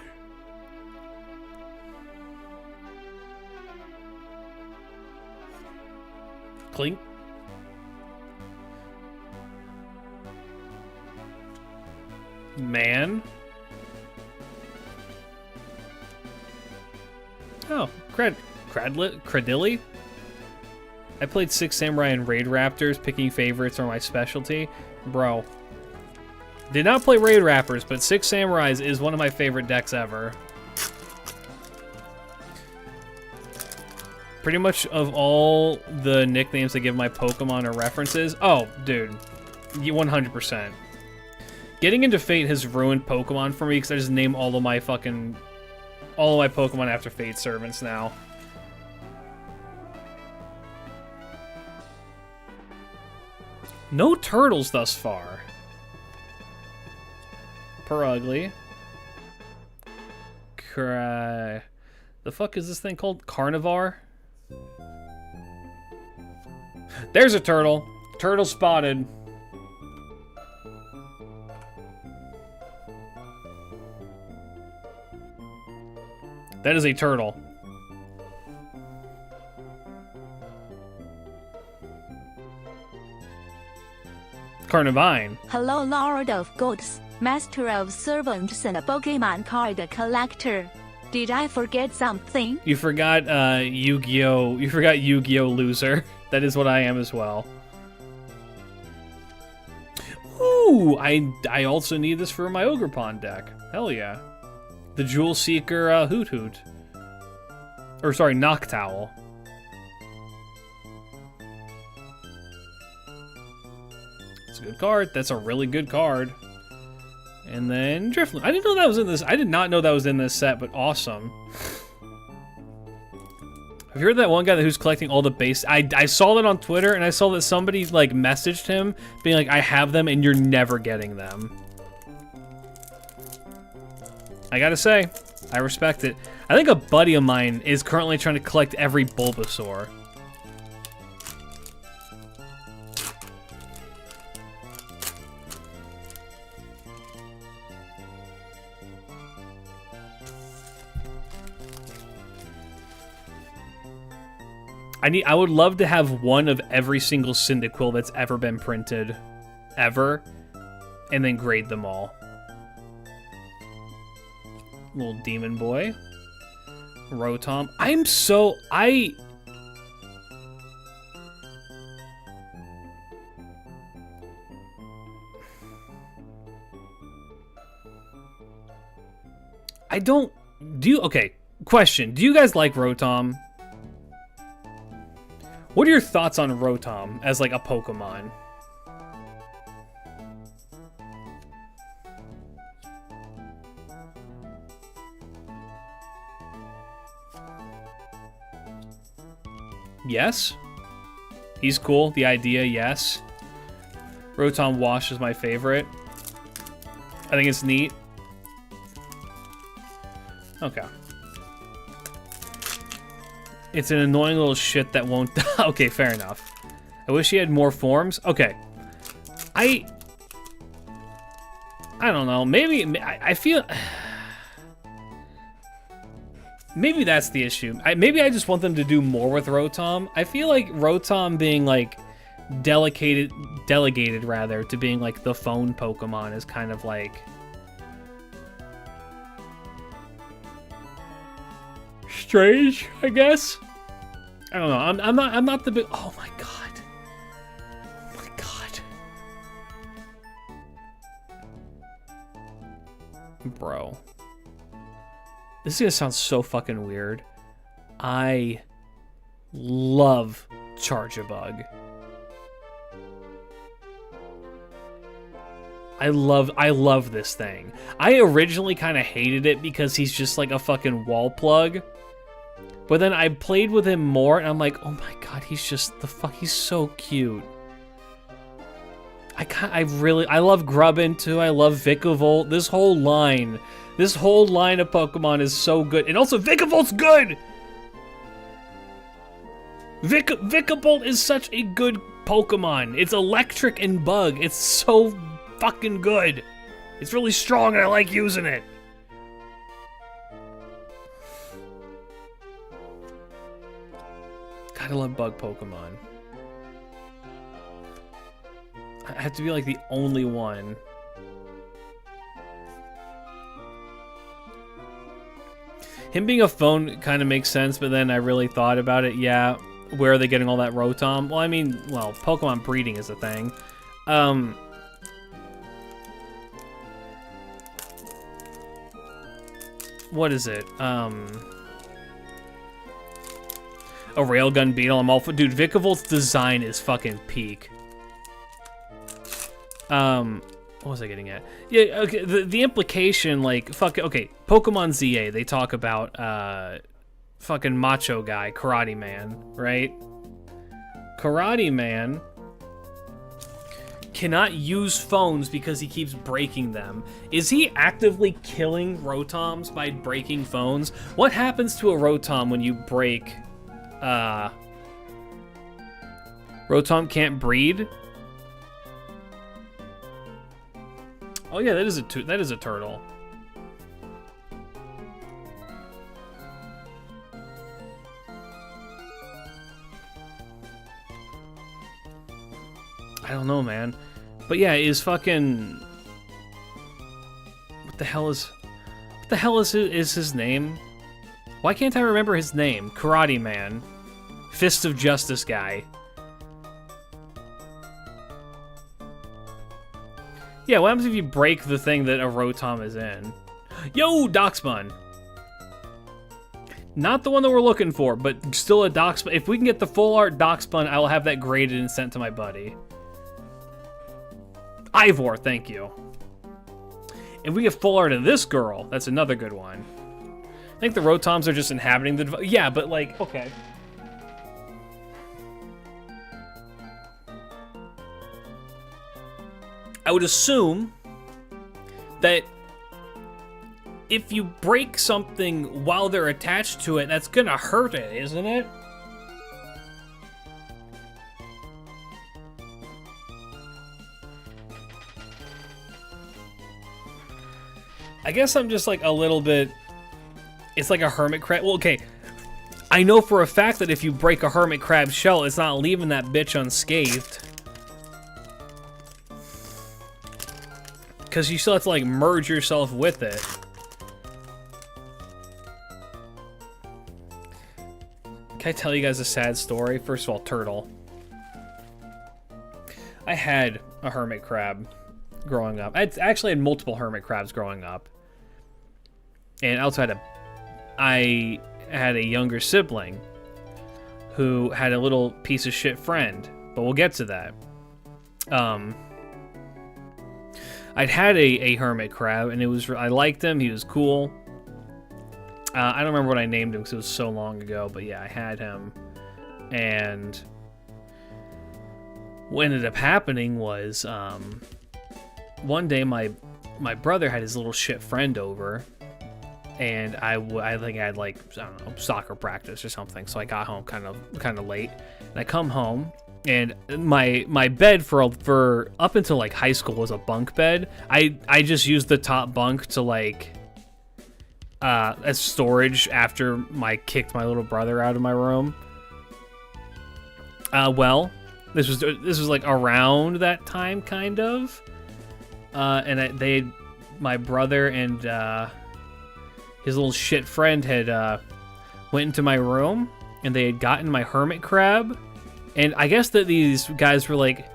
Clink. Man. Oh, Cradilly? I played Six Samurai and Raid Raptors. Picking favorites are my specialty. Bro. Did not play Raid Rappers, but Six Samurais is one of my favorite decks ever. Pretty much of all the nicknames I give my Pokemon are references. Oh, dude. 100%. Getting into Fate has ruined Pokemon for me because I just name all of my Pokemon after Fate servants now. No turtles thus far. Perugly. The fuck is this thing called? Carnivar? There's a turtle. Turtle spotted. That is a turtle. Carnivine. Hello, Lord of Gods, Master of Servants and a Pokemon card collector. Did I forget something? You forgot Yu-Gi-Oh! You forgot Yu-Gi-Oh! Loser. That is what I am as well. Ooh, I also need this for my Ogerpon deck. Hell yeah. The Jewel Seeker Hoot Hoot. Or sorry, Noctowl. It's a good card. That's a really good card. And then Drifloon. I didn't know that was in this. I did not know that was in this set, but awesome. Have you heard that one guy who's collecting all the base? I saw that on Twitter, and I saw that somebody like messaged him being like, I have them and you're never getting them. I gotta say, I respect it. I think a buddy of mine is currently trying to collect every Bulbasaur. I would love to have one of every single Cyndaquil that's ever been printed. Ever. And then grade them all. Little demon boy. Rotom. Okay, question. Do you guys like Rotom? What are your thoughts on Rotom as, like, a Pokemon? Yes? He's cool. The idea, yes. Rotom Wash is my favorite. I think it's neat. Okay. It's an annoying little shit that won't... Okay, fair enough. I wish he had more forms. Okay. I don't know. Maybe... I feel... Maybe that's the issue. Maybe I just want them to do more with Rotom. I feel like Rotom being, like, delegated, rather, to being, like, the phone Pokemon is kind of, like... strange, I guess. I don't know. I'm not the big. Oh my god. Oh my god. Bro. This is gonna sound so fucking weird. I love Charge-a-Bug. I love this thing. I originally kind of hated it because he's just like a fucking wall plug. But then I played with him more, and I'm like, oh my god, he's just he's so cute. I love Grubbin too. I love Vikavolt. This whole line of Pokemon is so good, and also Vikavolt's good. Vikavolt is such a good Pokemon. It's electric and bug. It's so fucking good. It's really strong, and I like using it. God, I love bug Pokemon. I have to be like the only one. Him being a phone kind of makes sense, but then I really thought about it. Yeah, where are they getting all that Rotom? Well, I mean, well, Pokemon breeding is a thing. What is it? A railgun beetle. I'm all for... Dude, Vikavolt's design is fucking peak. What was I getting at? Yeah, okay, the implication, like, okay, Pokemon ZA, they talk about, fucking macho guy, Karate Man, right? Karate Man cannot use phones because he keeps breaking them. Is he actively killing Rotoms by breaking phones? What happens to a Rotom when you break... Rotom can't breed? Oh yeah, that is a turtle. I don't know, man. But yeah, is fucking... What the hell is his name? Why can't I remember his name? Karate Man. Fist of Justice guy. Yeah, what happens if you break the thing that a Rotom is in? Yo, Doxbun! Not the one that we're looking for, but still a Doxbun. If we can get the full art Doxbun, I will have that graded and sent to my buddy. Ivor, thank you. If we get full art of this girl, that's another good one. I think the Rotoms are just inhabiting the... Yeah, but like, okay. I would assume that if you break something while they're attached to it, that's gonna hurt it, isn't it? I guess I'm just like a little bit... It's like a hermit crab. Well, okay. I know for a fact that if you break a hermit crab shell, it's not leaving that bitch unscathed. Because you still have to, like, merge yourself with it. Can I tell you guys a sad story? First of all, turtle. I had a hermit crab growing up. I actually had multiple hermit crabs growing up. And I had a younger sibling who had a little piece of shit friend, but we'll get to that. I'd had a hermit crab, and I liked him. He was cool. I don't remember what I named him because it was so long ago, but yeah, I had him. And what ended up happening was one day my brother had his little shit friend over. And I think I had, like, I don't know, soccer practice or something. So I got home kind of late. And I come home, and my bed for up until, like, high school was a bunk bed. I just used the top bunk to, like, as storage after I kicked my little brother out of my room. Well, this was like around that time, kind of. And my brother and his little shit friend had went into my room, and they had gotten my hermit crab. And I guess that these guys were like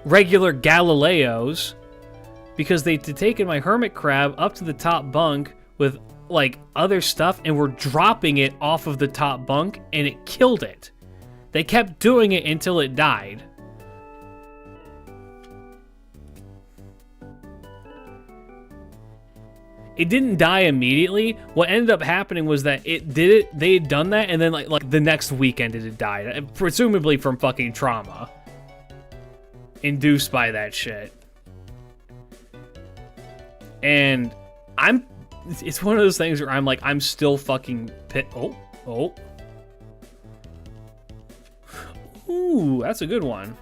regular Galileos, because they'd taken my hermit crab up to the top bunk with like other stuff and were dropping it off of the top bunk, and it killed it. They kept doing it until it died. It didn't die immediately. What ended up happening was that they had done that, and then like the next weekend it had died. Presumably from fucking trauma. Induced by that shit. And it's one of those things where I'm like, I'm still fucking Oh. Ooh, that's a good one.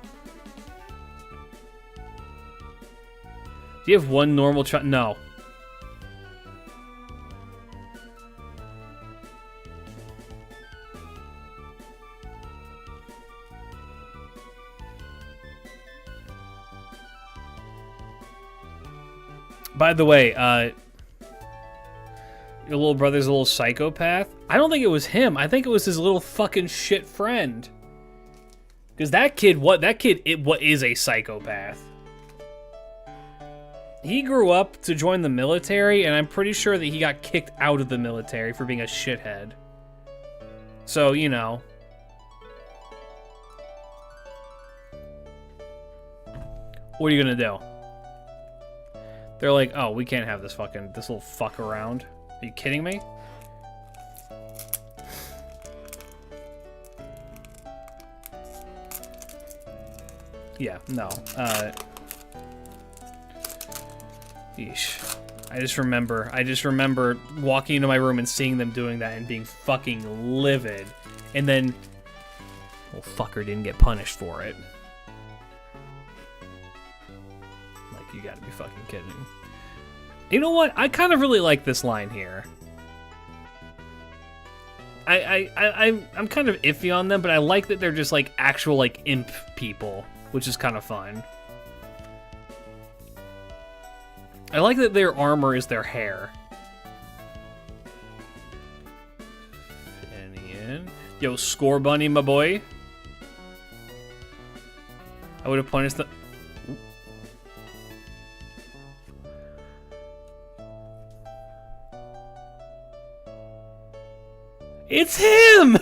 Do you have one normal No. By the way, your little brother's a little psychopath. I don't think it was him. I think it was his little fucking shit friend. Because that kid is a psychopath. He grew up to join the military, and I'm pretty sure that he got kicked out of the military for being a shithead. So, you know. What are you gonna do? They're like, oh, we can't have this little fuck around. Are you kidding me? Yeah, no. Yeesh. I just remember walking into my room and seeing them doing that and being fucking livid. And then, well, fucker didn't get punished for it. Like, you gotta be fucking kidding. You know what? I kind of really like this line here. I'm kind of iffy on them, but I like that they're just like actual like imp people, which is kind of fun. I like that their armor is their hair. Finian. Yo, score bunny, my boy. I would have punished the... It's him!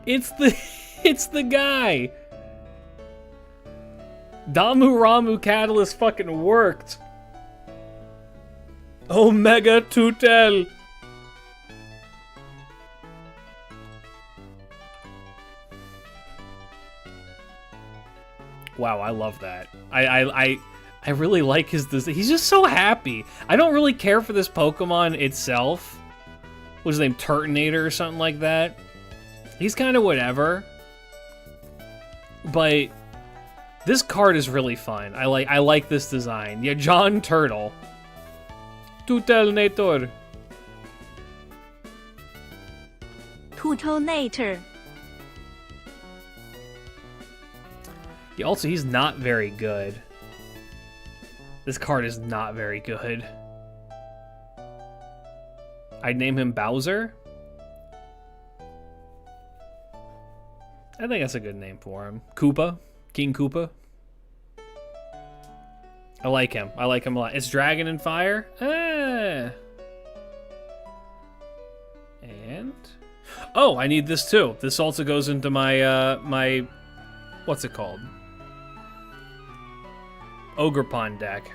It's the guy. Damu Ramu Catalyst fucking worked. Omega Tutel. Wow, I love that. I really like his design. He's just so happy. I don't really care for this Pokemon itself. What's his name? Turtonator or something like that. He's kind of whatever. But this card is really fun. I like this design. Yeah, John Turtle. Tutelnator. Tutelnator. Yeah, also, he's not very good. This card is not very good. I'd name him Bowser. I think that's a good name for him. Koopa. King Koopa. I like him. I like him a lot. It's Dragon and Fire. And... oh, I need this too. This also goes into my, my... what's it called? Ogerpon deck.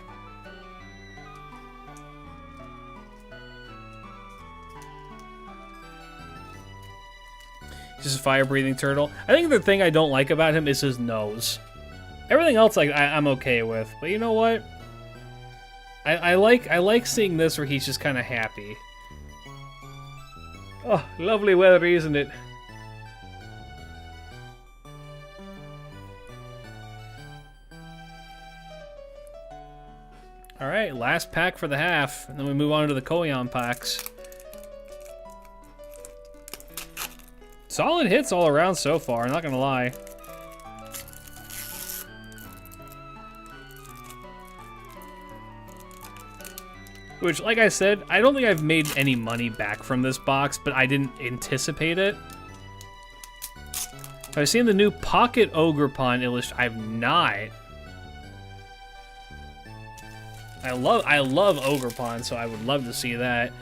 He's just a fire-breathing turtle. I think the thing I don't like about him is his nose. Everything else, like I'm okay with, but you know what? I like seeing this where he's just kind of happy. Oh, lovely weather, isn't it? Alright, last pack for the half, and then we move on to the Koyan packs. Solid hits all around so far, not gonna lie. Which, like I said, I don't think I've made any money back from this box, but I didn't anticipate it. I've seen the new Pocket Ogerpon illustration. I've not. I love Ogerpon, so I would love to see that.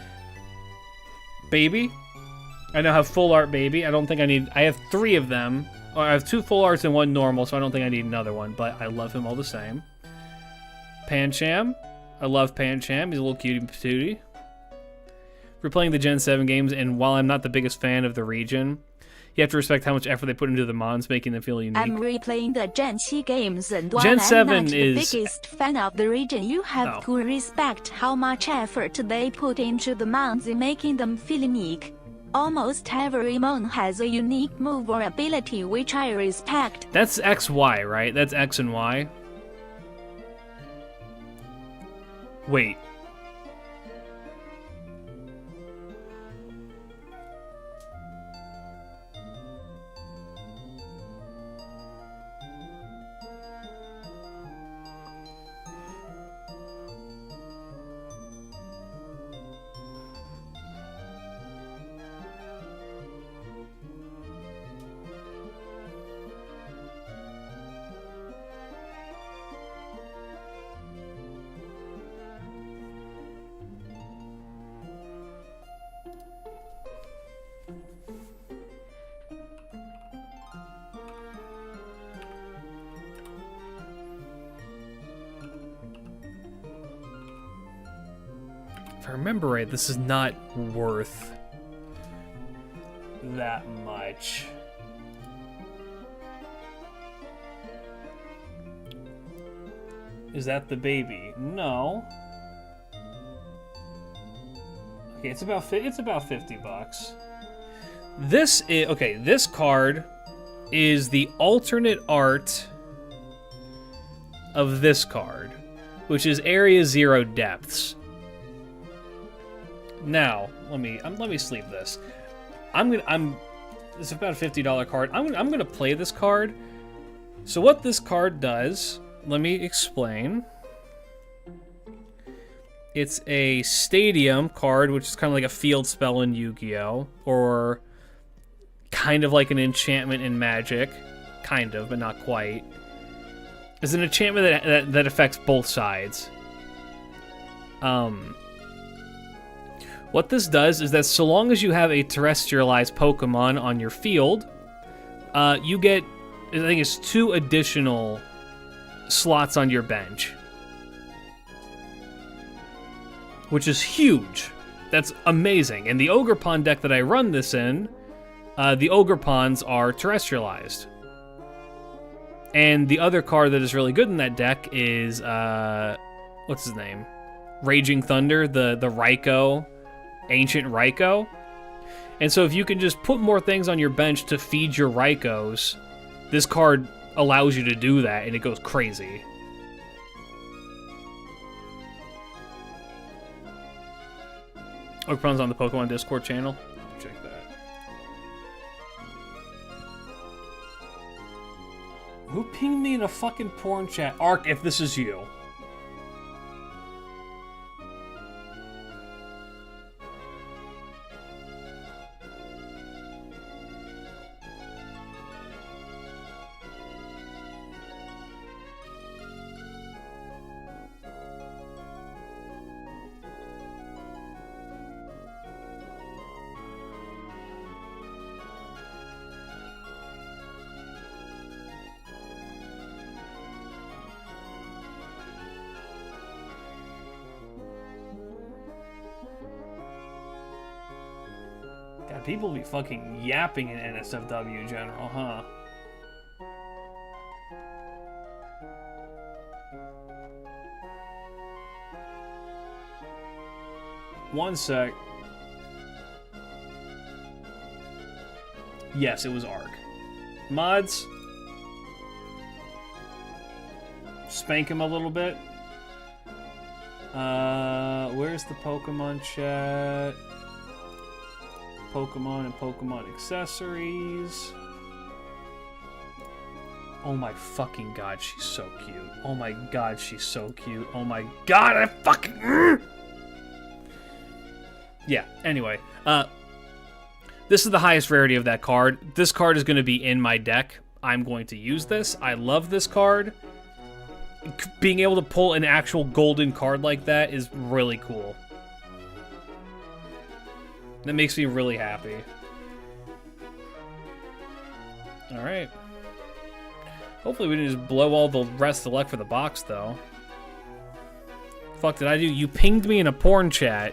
Baby. I now have full art Baby. I don't think I need... I have 3 of them. Or I have 2 full arts and 1 normal, so I don't think I need another one, but I love him all the same. Pancham. I love Pancham. He's a little cutie patootie. We're playing the Gen 7 games, and while I'm not the biggest fan of the region, you have to respect how much effort they put into the mons, making them feel unique. I'm replaying the Gen 7 games, and while Gen 7 I'm not the is... biggest fan of the region, you have to respect how much effort they put into the mons in making them feel unique. Almost every mon has a unique move or ability which I respect. That's XY, right? That's X and Y. Wait. If I remember right, this is not worth that much. Is that the baby? No. Okay, it's about 50 bucks. This is okay, this card is the alternate art of this card, which is Area 0 Depths. Now, let me sleeve this. It's about a $50 card. I'm gonna play this card. So what this card does, let me explain. It's a stadium card, which is kind of like a field spell in Yu-Gi-Oh! Or kind of like an enchantment in Magic. Kind of, but not quite. It's an enchantment that affects both sides. What this does is that so long as you have a terrestrialized Pokemon on your field, you get, I think it's 2 additional slots on your bench. Which is huge. That's amazing. And the Ogerpon deck that I run this in, the Ogerpons are terrestrialized. And the other card that is really good in that deck is, what's his name? Raging Thunder, the Raikou, Ancient Raikou. And so if you can just put more things on your bench to feed your Raikous, this card allows you to do that, and it goes crazy. Open's on the Pokemon Discord channel. Check that. Who pinged me in a fucking porn chat? Ark, if this is you. God, people be fucking yapping in NSFW in general, huh? One sec. Yes, it was Ark. Mods. Spank him a little bit. Where's the Pokemon chat? Pokemon and Pokemon accessories. Oh my fucking god, she's so cute. Oh my god, she's so cute. Oh my god, I fucking... Yeah, anyway. This is the highest rarity of that card. This card is going to be in my deck. I'm going to use this. I love this card. Being able to pull an actual golden card like that is really cool. That makes me really happy. Alright. Hopefully we didn't just blow all the rest of the luck for the box, though. Fuck did I do? You pinged me in a porn chat.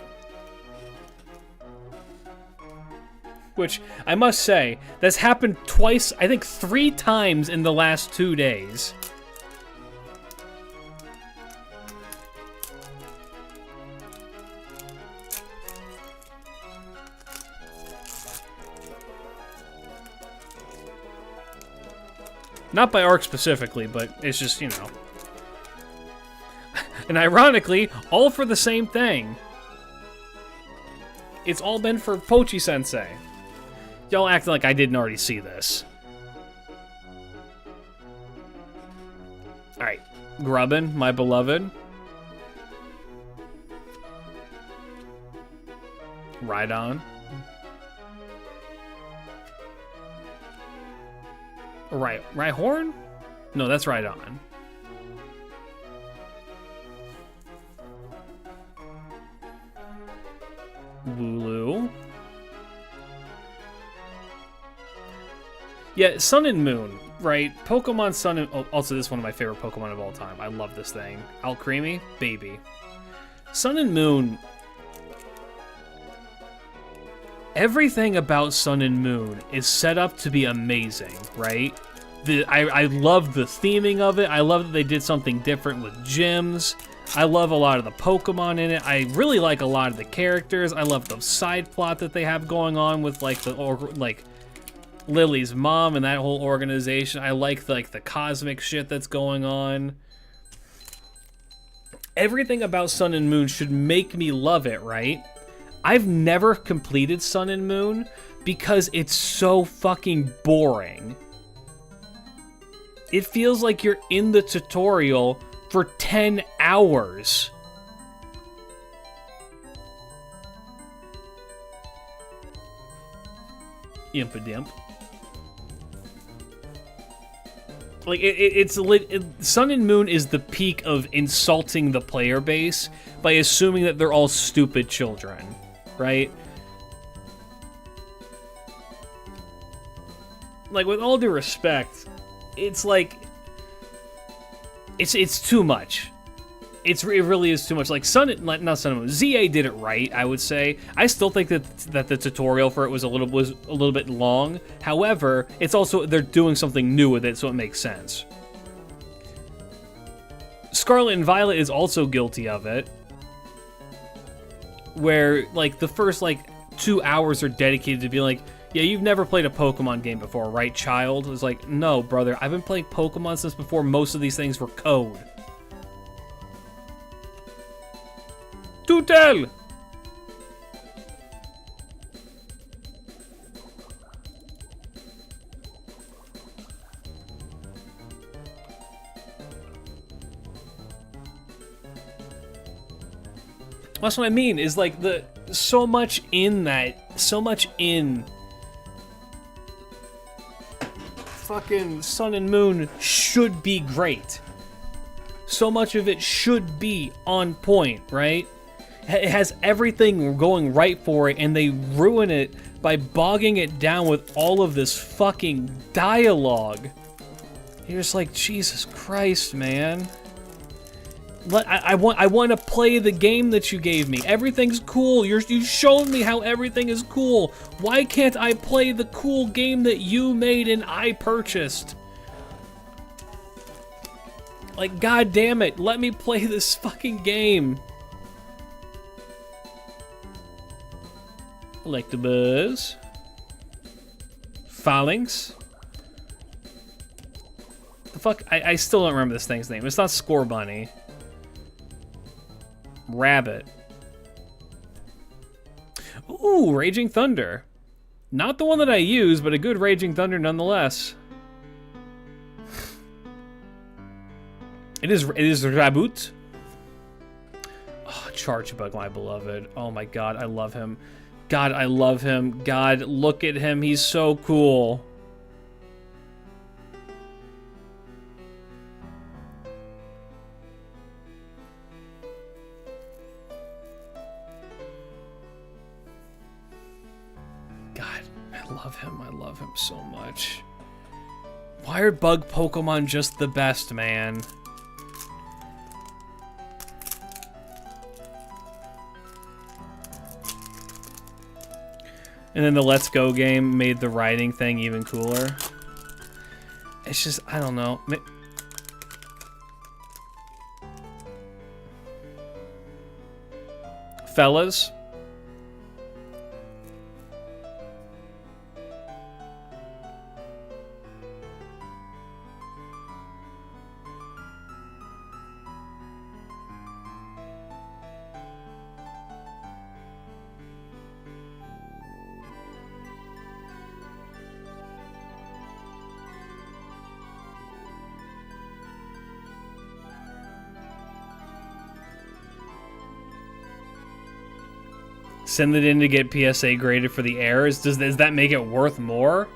Which, I must say, that's happened twice, I think 3 times in the last 2 days. Not by Ark specifically, but it's just, you know. And ironically, all for the same thing. It's all been for Pochi-sensei. Y'all acting like I didn't already see this. Alright. Grubbin, my beloved. Rhydon. Right, Rhyhorn? No, that's Rhydon. Wooloo. Yeah, Sun and Moon, right? Pokemon Sun and... Oh, also, this is one of my favorite Pokemon of all time. I love this thing. Alcremie, baby. Sun and Moon... Everything about Sun and Moon is set up to be amazing, right? I love the theming of it. I love that they did something different with gyms. I love a lot of the Pokemon in it. I really like a lot of the characters. I love the side plot that they have going on with like Lily's mom and that whole organization. I like the cosmic shit that's going on. Everything about Sun and Moon should make me love it, right? I've never completed Sun and Moon because it's so fucking boring. It feels like you're in the tutorial for 10 hours. Impadimp. Like, Sun and Moon is the peak of insulting the player base by assuming that they're all stupid children, right? Like, with all due respect, it's like... It's too much. It really is too much. Like, not Sun and Moon. ZA did it right, I would say. I still think that the tutorial for it was a little bit long. However, it's also, they're doing something new with it, so it makes sense. Scarlet and Violet is also guilty of it. Where, like, the first, like, 2 hours are dedicated to be like, yeah, you've never played a Pokemon game before, right, child? It's like, no, brother, I've been playing Pokemon since before most of these things were code. Do tell! That's what I mean, is like so much in fucking Sun and Moon should be great. So much of it should be on point, right? It has everything going right for it, and they ruin it by bogging it down with all of this fucking dialogue. You're just like, Jesus Christ, man. I want to play the game that you gave me. Everything's cool. You've shown me how everything is cool. Why can't I play the cool game that you made and I purchased? Like, god damn it, let me play this fucking game. Electabuzz. Phalanx. The fuck? I still don't remember this thing's name. It's not Scorbunny. Rabbit. Ooh, Raging Thunder. Not the one that I use, but a good Raging Thunder nonetheless. It is Raboot. Oh, Chargebug, my beloved. Oh my god, I love him. God, I love him. God, look at him. He's so cool. I love him so much. Why are bug Pokemon just the best, man? And then the Let's Go game made the riding thing even cooler. It's just, I don't know. Fellas. Send it in to get PSA graded for the errors. Does that make it worth more?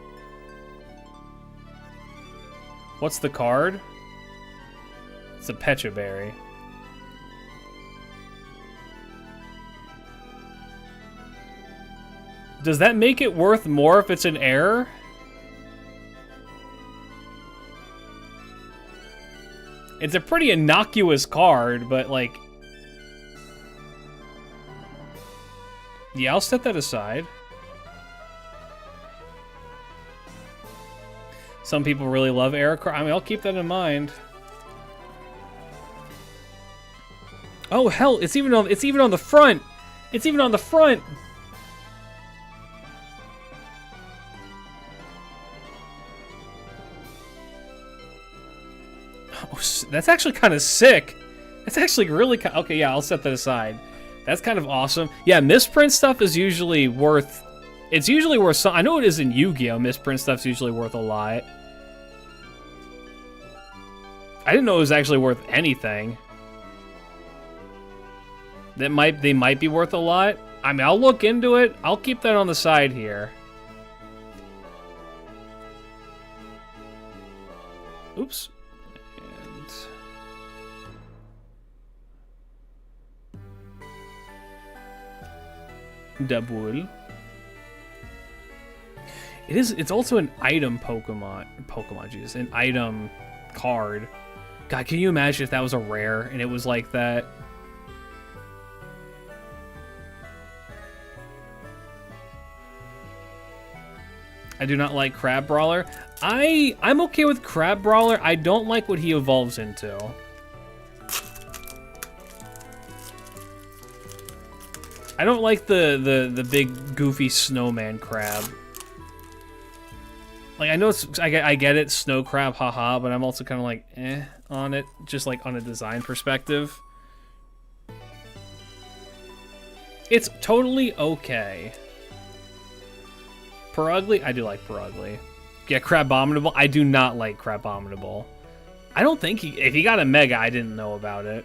What's the card? It's a Pecha Berry. Does that make it worth more if it's an error? It's a pretty innocuous card, but like... Yeah, I'll set that aside. Some people really love error card. I mean, I'll keep that in mind. Oh hell, it's even on the front. It's even on the front. Oh, that's actually kind of sick. That's actually really okay. Yeah, I'll set that aside. That's kind of awesome. Yeah, misprint stuff is usually worth... It's usually worth some... I know it is in Yu-Gi-Oh! Misprint stuff's usually worth a lot. I didn't know it was actually worth anything. They might be worth a lot. I mean, I'll look into it. I'll keep that on the side here. Oops. Double. It's also an item Pokemon, jeez, an item card. God, can you imagine if that was a rare and it was like that? I do not like Crab Brawler. I'm okay with Crab Brawler. I don't like what he evolves into. I don't like the big goofy snowman crab. Like, I know I get it, snow crab, haha, but I'm also kind of like, on it, just like on a design perspective. It's totally okay. Perugly? I do like Perugly. Yeah, Crabominable? I do not like Crabominable. I don't think if he got a Mega, I didn't know about it.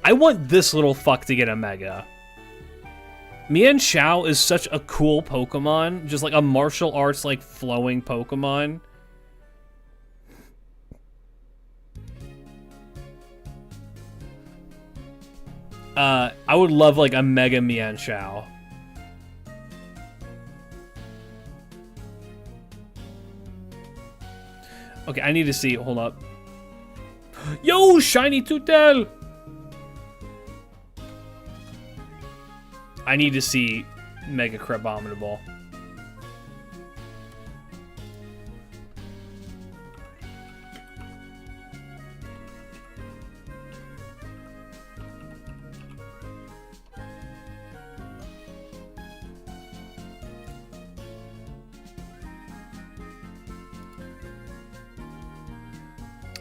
I want this little fuck to get a Mega. Mian Xiao is such a cool Pokemon. Just like a martial arts, like, flowing Pokemon. I would love, like, a Mega Mian Xiao. Okay, I need to see. Hold up. Yo, Shiny Tutel! I need to see Mega Crabominable.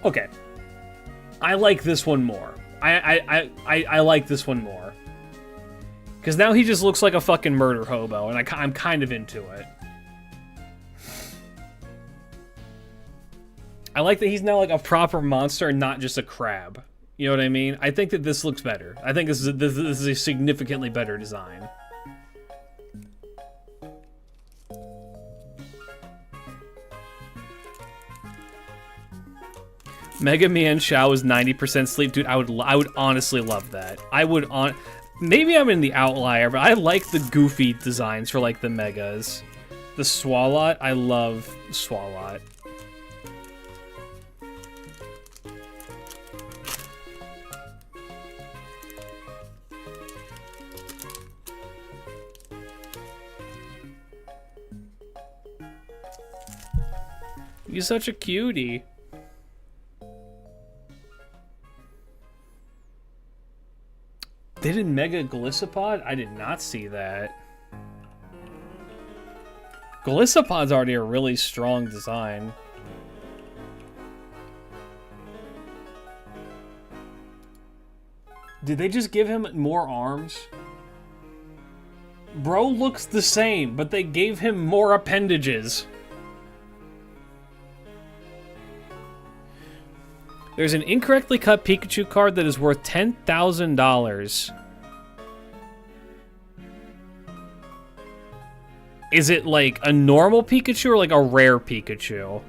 Okay. I like this one more. I like this one more. Because now he just looks like a fucking murder hobo, and I'm kind of into it. I like that he's now like a proper monster and not just a crab. You know what I mean? I think that this looks better. I think this is a significantly better design. Mega Man Xiao is 90% sleep, dude. I would honestly love that. Maybe I'm in the outlier, but I like the goofy designs for like the Megas. The Swalot, I love Swalot. You're such a cutie. They did Mega Golisopod? I did not see that. Golisopod's already a really strong design. Did they just give him more arms? Bro looks the same, but they gave him more appendages. There's an incorrectly cut Pikachu card that is worth $10,000. Is it like a normal Pikachu or like a rare Pikachu?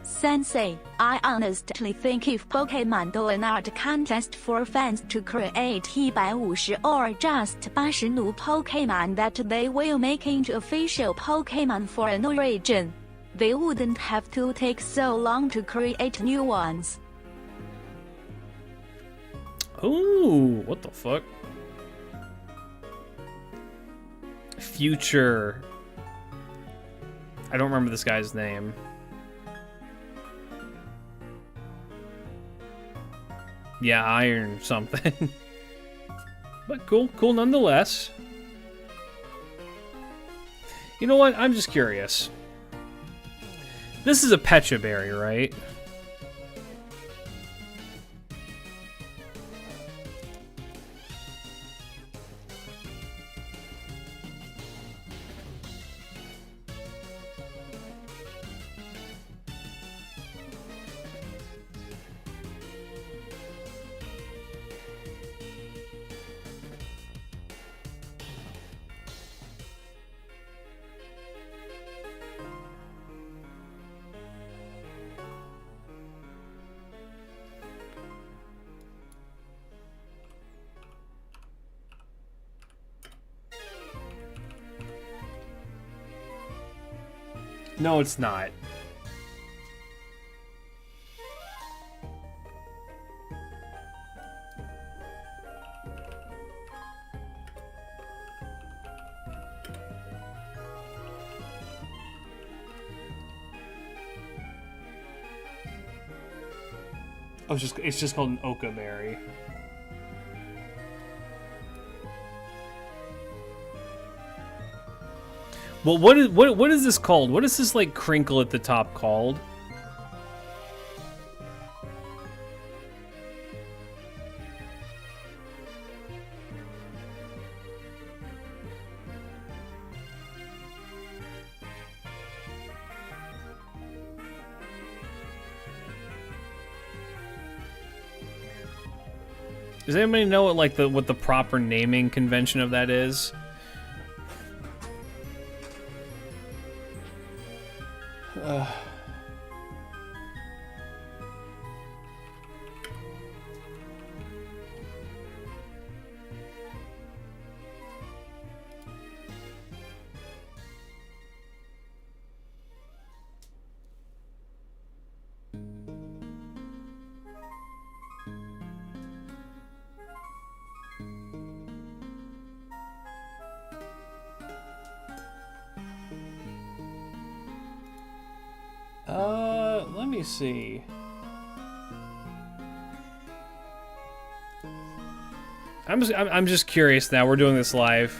Sensei, I honestly think if Pokemon do an art contest for fans to create 150 or just 80 new Pokemon that they will make into official Pokemon for an origin, they wouldn't have to take so long to create new ones. Ooh, what the fuck? Future. I don't remember this guy's name. Yeah, Iron something. But cool nonetheless. You know what? I'm just curious. This is a Pecha Berry, right? No, it's not. Oh, it's just called an Oka Berry. Well, what is this called? What is this like crinkle at the top called? Does anybody know what the proper naming convention of that is? Let me see. I'm just curious now. We're doing this live.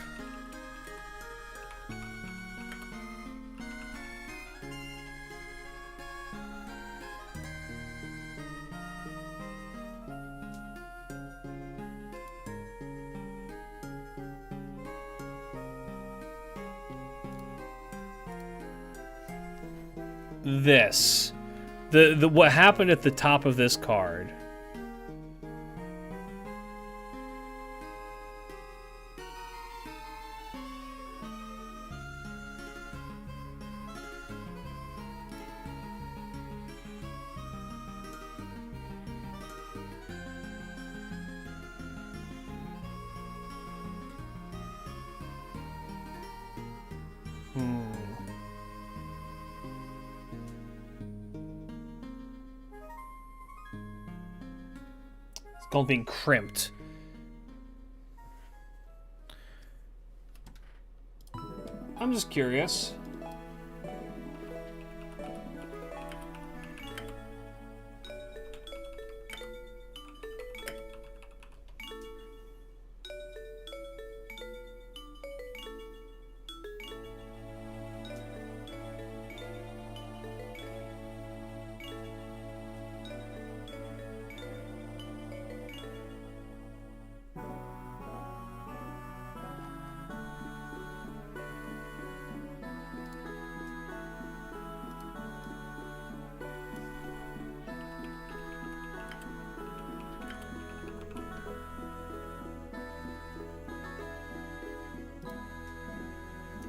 This. The what happened at the top of this card. Called being crimped. I'm just curious.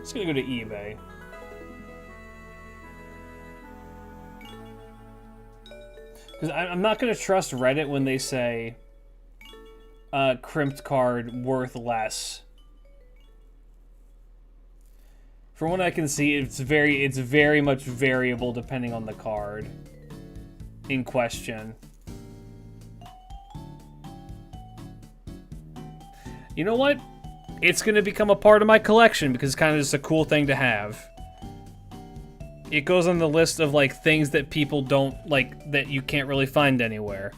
Just gonna go to eBay. Because I'm not gonna trust Reddit when they say crimped card worth less. From what I can see, it's very much variable depending on the card in question. You know what? It's going to become a part of my collection because it's kind of just a cool thing to have. It goes on the list of like things that people don't like, that you can't really find anywhere.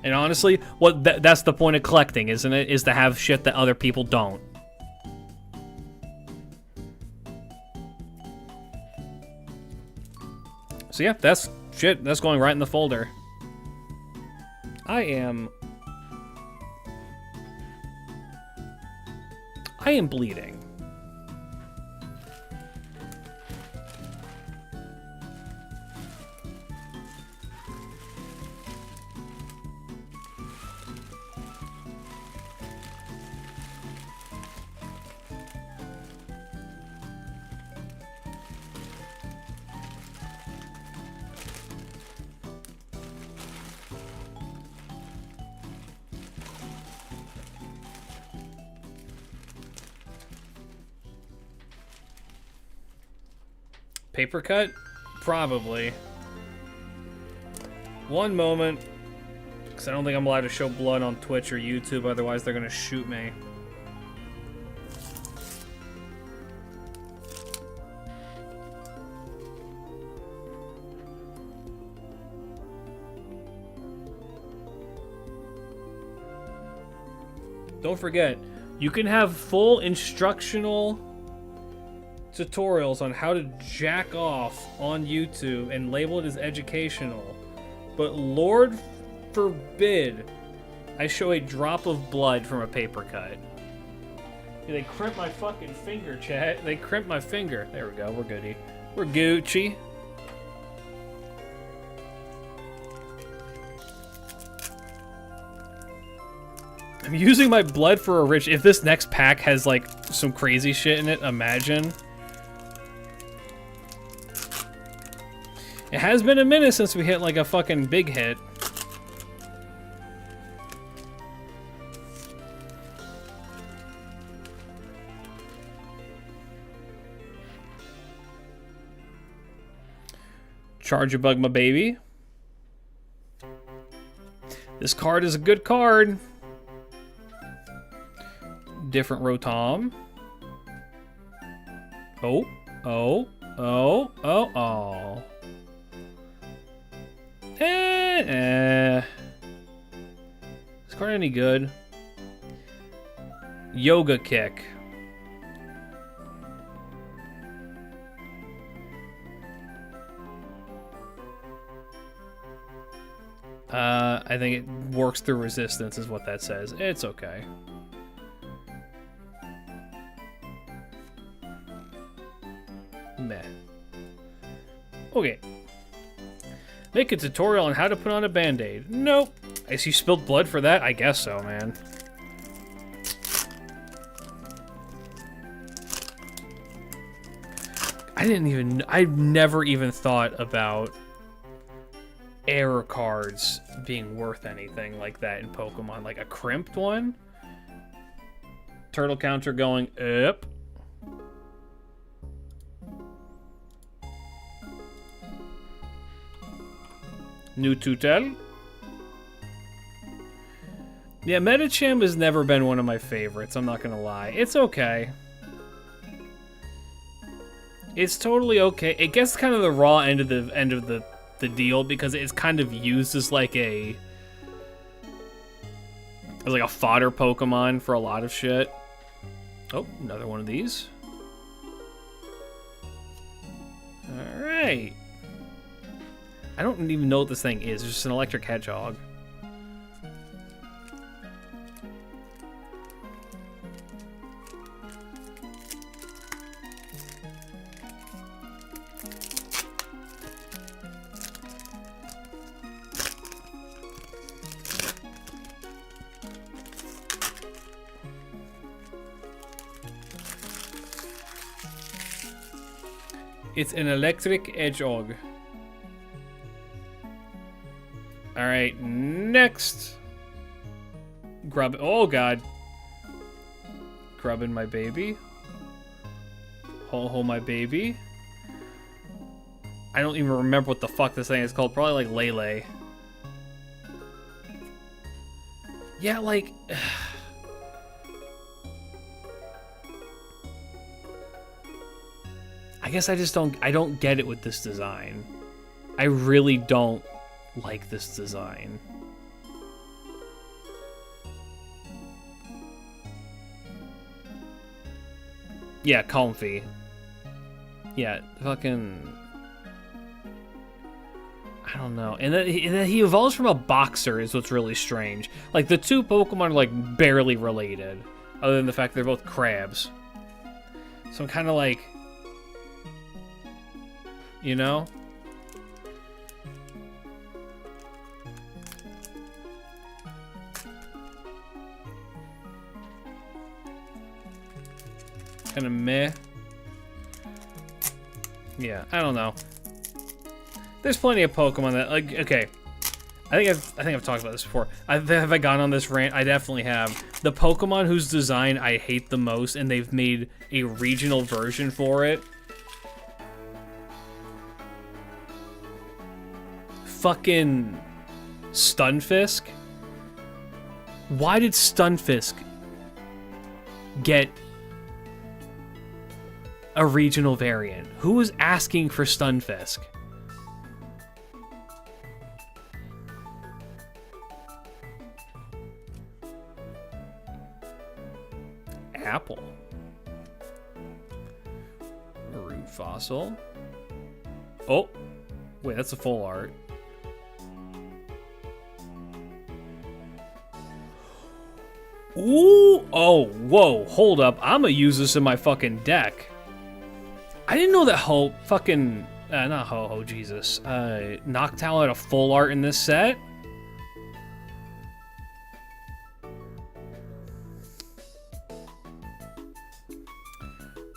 And honestly, that's the point of collecting, isn't it? Is to have shit that other people don't. So yeah, that's shit. That's going right in the folder. I am bleeding. Paper cut? Probably. One moment. Because I don't think I'm allowed to show blood on Twitch or YouTube, otherwise they're going to shoot me. Don't forget, You can have full instructional tutorials on how to jack off on YouTube and label it as educational. But Lord forbid I show a drop of blood from a paper cut. They crimp my fucking finger, chat. They crimp my finger. There we go. We're goody. We're Gucci. I'm using my blood for a rich... If this next pack has, like, some crazy shit in it, imagine. It has been a minute since we hit, like, a fucking big hit. Charge a bug, my baby. This card is a good card. Different Rotom. Oh. Is this card any good? Yoga Kick. I think it works through resistance is what that says. It's okay. Meh. Okay. Make a tutorial on how to put on a band-aid. Nope. I see you spilled blood for that? I guess so, man. I've never even thought about error cards being worth anything like that in Pokemon. Like a crimped one? Turtle counter going up. New Tutel. Yeah, Medicham has never been one of my favorites, I'm not gonna lie. It's okay. It's totally okay. It gets kind of the raw end of the deal because it's kind of used as like a fodder Pokemon for a lot of shit. Oh, another one of these. Alright. I don't even know what this thing is. It's just an electric hedgehog. It's an electric hedgehog. Alright, next. Oh god. Grubbing my baby. Ho my baby. I don't even remember what the fuck this thing is called. Probably like Lele. Yeah, like... I guess I don't get it with this design. I really don't like this design. Yeah, comfy. Yeah, fucking... I don't know. And then he evolves from a boxer is what's really strange. Like, the two Pokemon are, like, barely related. Other than the fact they're both crabs. So I'm kind of like... You know? Kind of meh. Yeah, I don't know. There's plenty of Pokemon that, like, okay. I think I've talked about this before. Have I gone on this rant? I definitely have. The Pokemon whose design I hate the most, and they've made a regional version for it. Fucking Stunfisk. Why did Stunfisk get a regional variant? Who was asking for Stunfisk? apple. Root fossil. Oh, wait, that's a full art. Ooh, oh, whoa, hold up. I'm gonna use this in my fucking deck. I didn't know that not Ho-Ho, Jesus. Noctowl had a full art in this set.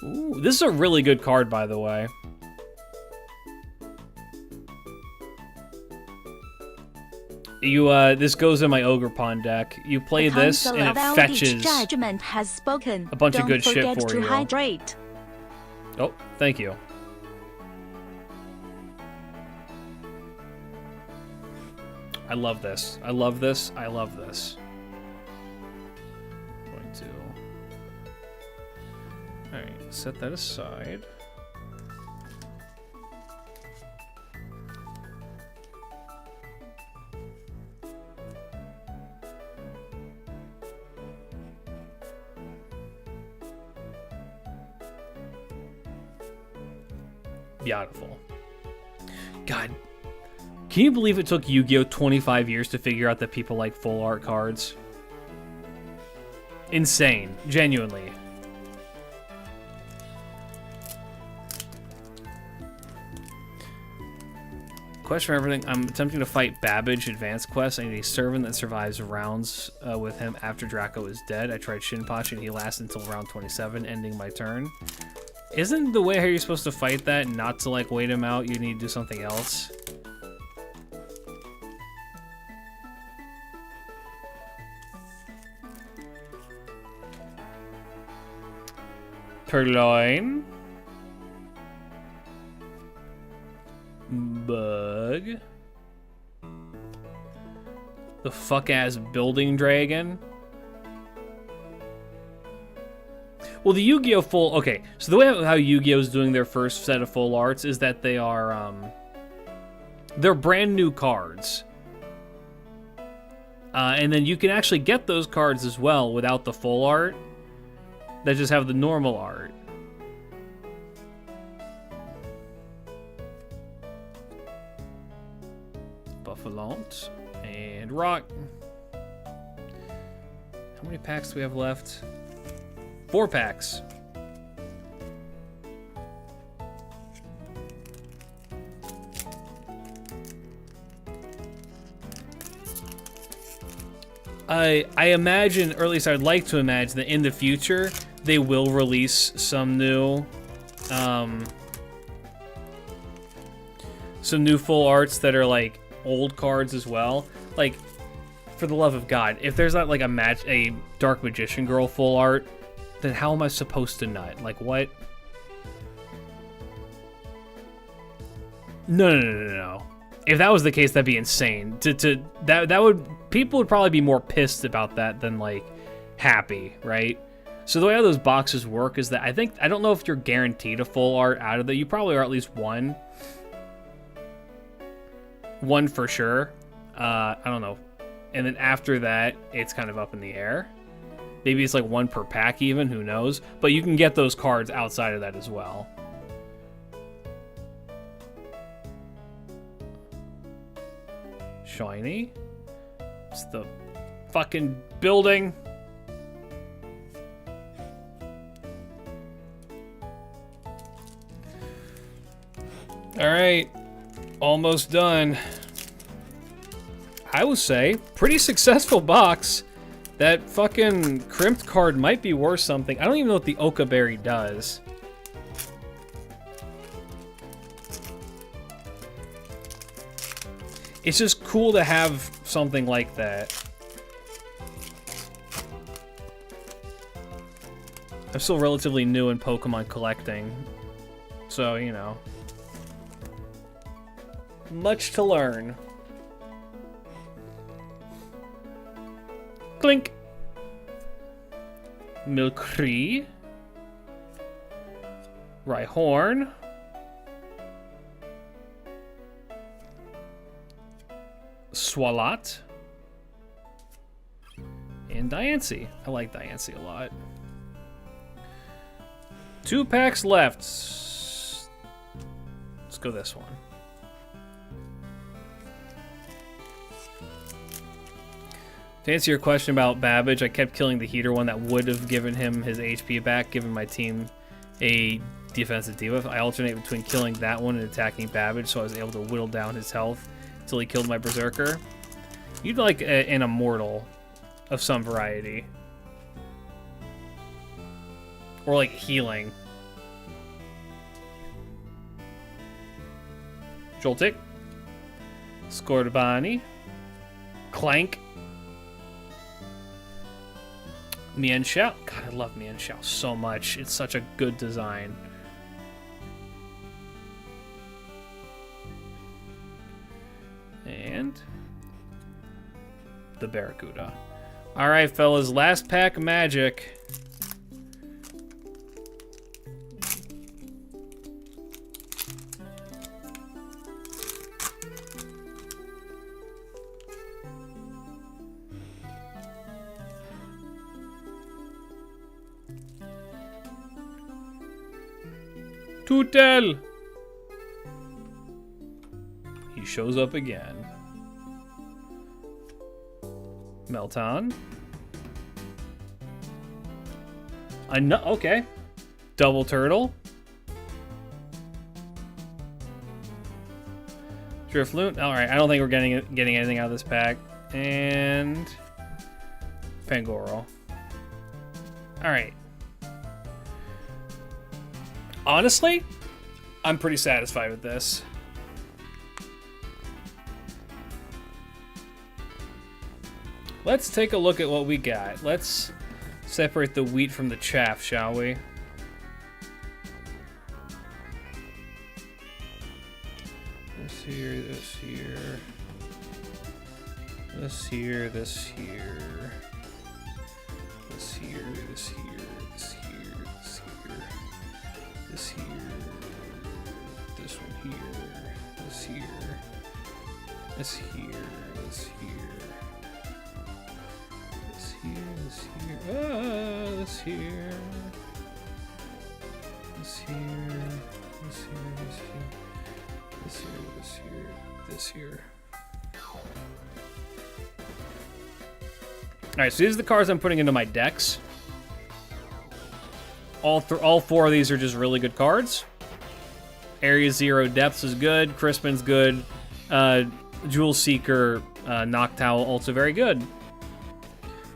Ooh, this is a really good card, by the way. This goes in my Ogre Pawn deck. You play this, and it fetches Judgment has spoken. a bunch of good shit Don't for forget to you. hydrate. Oh, thank you. I love this. I love this. I love this. Going to... Alright, set that aside. Beautiful. God, can you believe it took Yu-Gi-Oh! 25 years to figure out that people like full art cards? Insane. Genuinely. Question for everything. I'm attempting to fight Babbage Advanced Quest. I need a servant that survives rounds with him after Draco is dead. I tried Shinpachi and he lasts until round 27, ending my turn. Isn't the way how you're supposed to fight that not to, like, wait him out? You need to do something else? Purloin. Bug. The fuck-ass building dragon. Well, the Yu-Gi-Oh! Full... Okay, so the way how Yu-Gi-Oh! Is doing their first set of full arts is that they are, they're brand new cards. And then you can actually get those cards as well without the full art. That just have the normal art. Buffalont and Rock. How many packs do we have left? 4 packs. I imagine, or at least I'd like to imagine, that in the future they will release some new full arts that are like old cards as well. Like, for the love of God, if there's not like a Dark Magician Girl full art, then how am I supposed to nut? Like, what? No. If that was the case, that'd be insane. People would probably be more pissed about that than, like, happy, right? So the way how those boxes work is that I don't know if you're guaranteed a full art out of that. You probably are at least one. One for sure. I don't know. And then after that, it's kind of up in the air. Maybe it's like 1 per pack even, who knows? But you can get those cards outside of that as well. Shiny. It's the fucking building. Alright. Almost done. I would say, pretty successful box. That fucking crimped card might be worth something. I don't even know what the Oka Berry does. It's just cool to have something like that. I'm still relatively new in Pokemon collecting. So, you know. Much to learn. Clink. Milkree. Rhyhorn. Swalot. And Diancie. I like Diancie a lot. 2 packs left. Let's go this one. To answer your question about Babbage, I kept killing the heater one that would have given him his HP back, given my team a defensive debuff. I alternate between killing that one and attacking Babbage, so I was able to whittle down his health until he killed my Berserker. You'd like an Immortal of some variety. Or like healing. Joltik. Scorbunny. Clank. Mienshao. God, I love Mienshao so much. It's such a good design. And the Barracuda. Alright, fellas. Last pack of magic. Tutel! He shows up again. Melton. Okay. Double Turtle. Drifloon. Alright, I don't think we're getting anything out of this pack. And Pangoro. Alright. Honestly, I'm pretty satisfied with this. Let's take a look at what we got. Let's separate the wheat from the chaff, shall we? This here, this here. This here, this here. This here, this here, this here, this here. This here. This one here. This here. This here. This here. This here, this here, this here, this here, this here, this here, this here, this here. Alright, so these are the cards I'm putting into my decks. All 4 of these are just really good cards. Area 0 Depths is good, Crispin's good, Jewel Seeker, Noctowl also very good.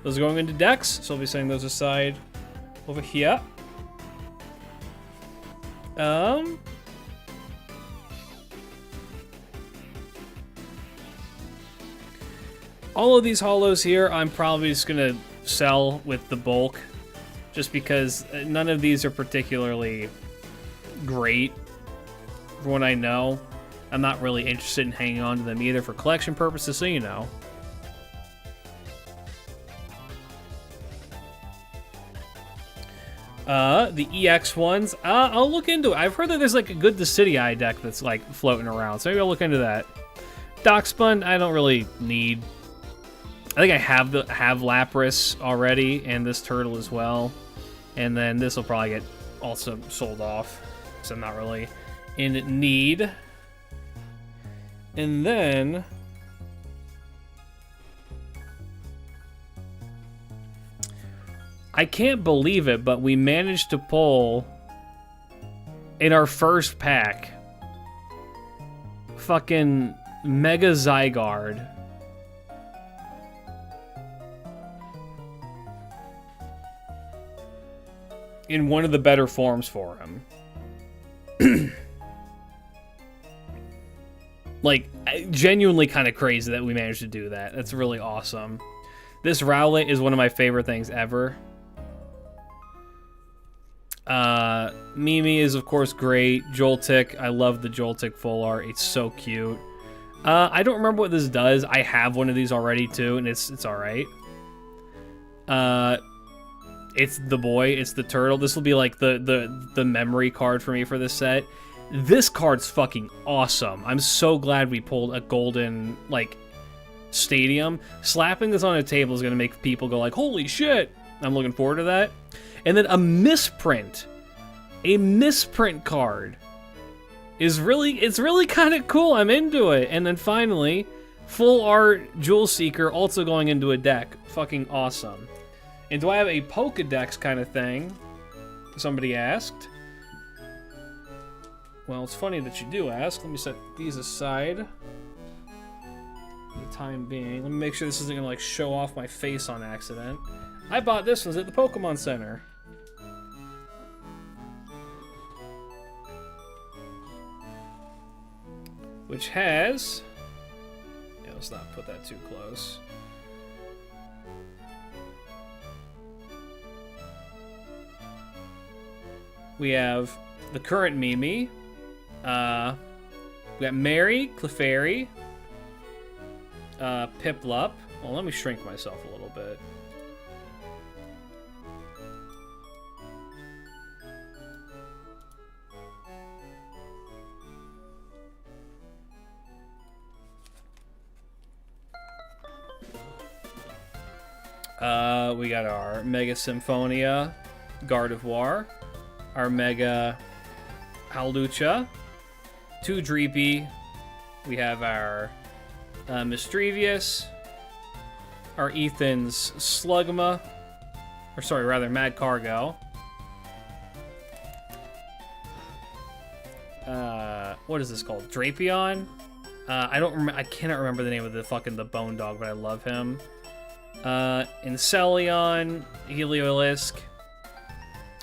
Those are going into decks, so I'll be setting those aside over here. All of these holos here, I'm probably just gonna sell with the bulk, just because none of these are particularly great, from what I know. I'm not really interested in hanging on to them either for collection purposes, so you know. The EX ones, I'll look into it. I've heard that there's like a good Decidueye deck that's like floating around, so maybe I'll look into that. Darkspun, I don't really need. I think I have Lapras already, and this turtle as well. And then this will probably get also sold off, so I'm not really in need. And then I can't believe it, but we managed to pull in our first pack fucking Mega Zygarde. In one of the better forms for him. Like, genuinely kind of crazy that we managed to do that. That's really awesome. This Rowlet is one of my favorite things ever. Mimi is, of course, great. Joltik, I love the Joltik full art. It's so cute. I don't remember what this does. I have one of these already, too, and it's alright. It's the boy. It's the turtle. This will be, like, the memory card for me for this set. This card's fucking awesome. I'm so glad we pulled a golden, like, stadium. Slapping this on a table is going to make people go like, holy shit! I'm looking forward to that. And then a misprint a misprint card it's really kind of cool. I'm into it. And then finally, full art Jewel Seeker also going into a deck. Fucking awesome. And do I have a Pokedex kind of thing? Somebody asked. Well, it's funny that you do ask. Let me set these aside for the time being. Let me make sure this isn't gonna like show off my face on accident. I bought this one at the Pokemon Center. Which has... Yeah, let's not put that too close. We have the current Mimi. We got Mary, Clefairy, Piplup. Well, let me shrink myself a little bit. We got our Mega Symphonia, Gardevoir, our Mega Hawlucha, 2 Dreepy, we have our Mischievous, our Ethan's Slugma, or sorry, rather Mad Cargo. What is this called? Drapion? I cannot remember the name of the Bone Dog, but I love him. Inceleon, Heliolisk.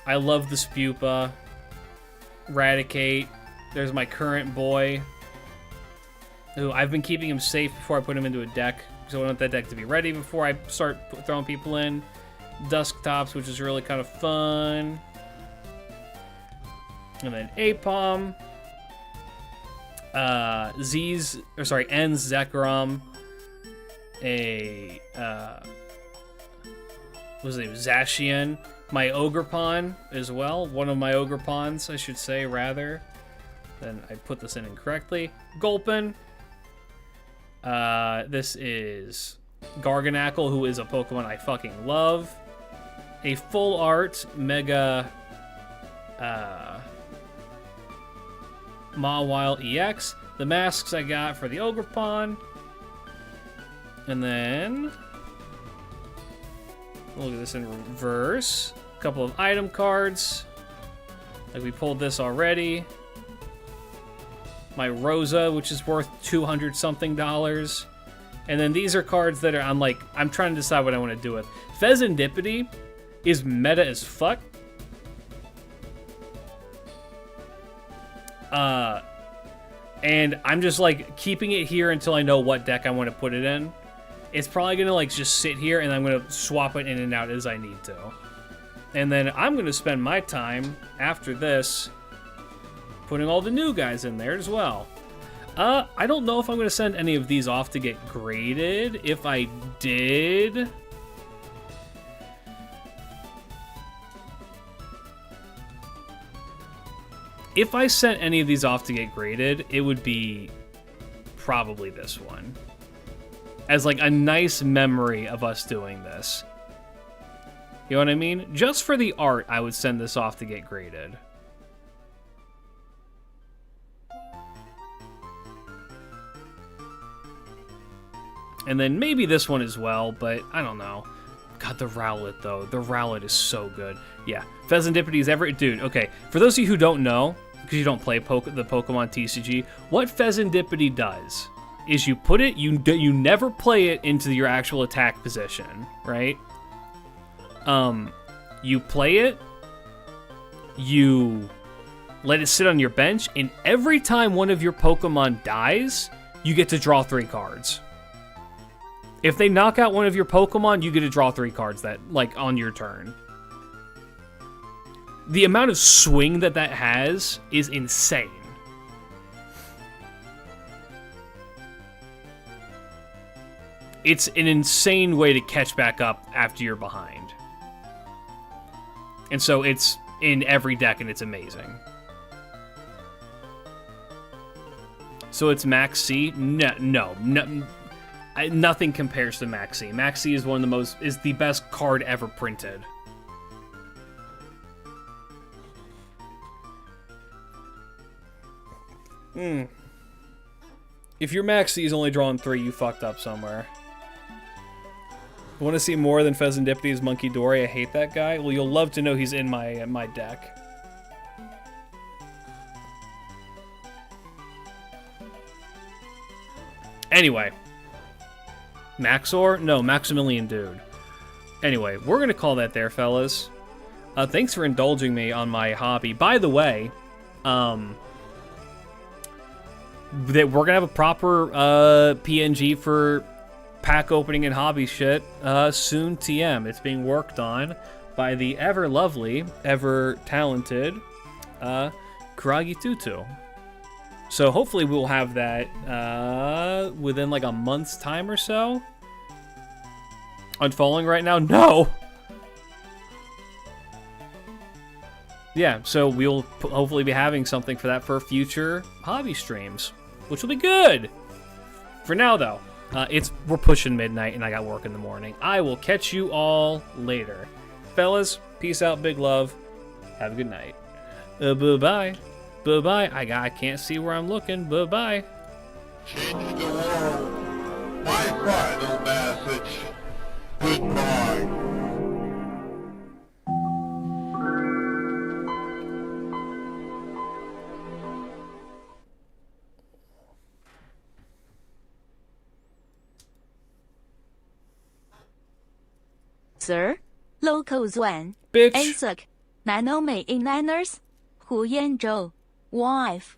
I love the Spupa. Raticate. There's my current boy, who I've been keeping him safe before I put him into a deck, because I want that deck to be ready before I start throwing people in. Dusktops, which is really kind of fun. And then Apom. N's Zekrom. What was his name? Zacian. My Ogerpon as well. One of my Ogerpons, I should say, rather. Then I put this in incorrectly. Gulpin. This is Garganackle, who is a Pokemon I fucking love. A full art Mega Mawile EX. The masks I got for the Ogerpon. And then... look at this in reverse. A couple of item cards. Like we pulled this already. My Rosa, which is worth $200-something. And then these are cards that are, I'm trying to decide what I want to do with. Fezandipity is meta as fuck. And I'm just like keeping it here until I know what deck I want to put it in. It's probably gonna like just sit here and I'm gonna swap it in and out as I need to. And then I'm gonna spend my time after this putting all the new guys in there as well. I don't know if I'm gonna send any of these off to get graded. If I did... if I sent any of these off to get graded, it would be probably this one. As like a nice memory of us doing this. You know what I mean? Just for the art, I would send this off to get graded. And then maybe this one as well, but I don't know. God, the Rowlet, though. The Rowlet is so good. Yeah, Fezandipity is ever... dude, okay. For those of you who don't know, because you don't play the Pokemon TCG, what Fezandipity does is you put it... you never play it into your actual attack position, right? You play it, you let it sit on your bench, and every time one of your Pokemon dies, you get to draw 3 cards. If they knock out one of your Pokemon, you get to draw 3 cards that, like, on your turn. The amount of swing that has is insane. It's an insane way to catch back up after you're behind. And so it's in every deck, and it's amazing. So it's Max C? No. Nothing compares to Max C. Max C is is the best card ever printed. If your max C is only drawing 3, you fucked up somewhere. Want to see more than Pheasantipiti's Monkey Dory? I hate that guy. Well, you'll love to know he's in my deck. Anyway. Maxor? No, Maximilian Dude. Anyway, we're going to call that there, fellas. Thanks for indulging me on my hobby. By the way, that we're going to have a proper PNG for pack opening and hobby shit soon. TM. It's being worked on by the ever lovely, ever talented Kuragi Tutu. So hopefully we'll have that within like a month's time or so. Unfollowing right now? No! Yeah, so we'll hopefully be having something for that for future hobby streams, which will be good. For now, though, we're pushing midnight and I got work in the morning. I will catch you all later. Fellas, peace out, big love. Have a good night. Bye-bye. Bye-bye. I can't see where I'm looking. Bye-bye. Change the world. My final message. Goodbye. Sir, locals one. Bitch. ASIC, Nanomei in Niners, Hu Yanzhou, wife.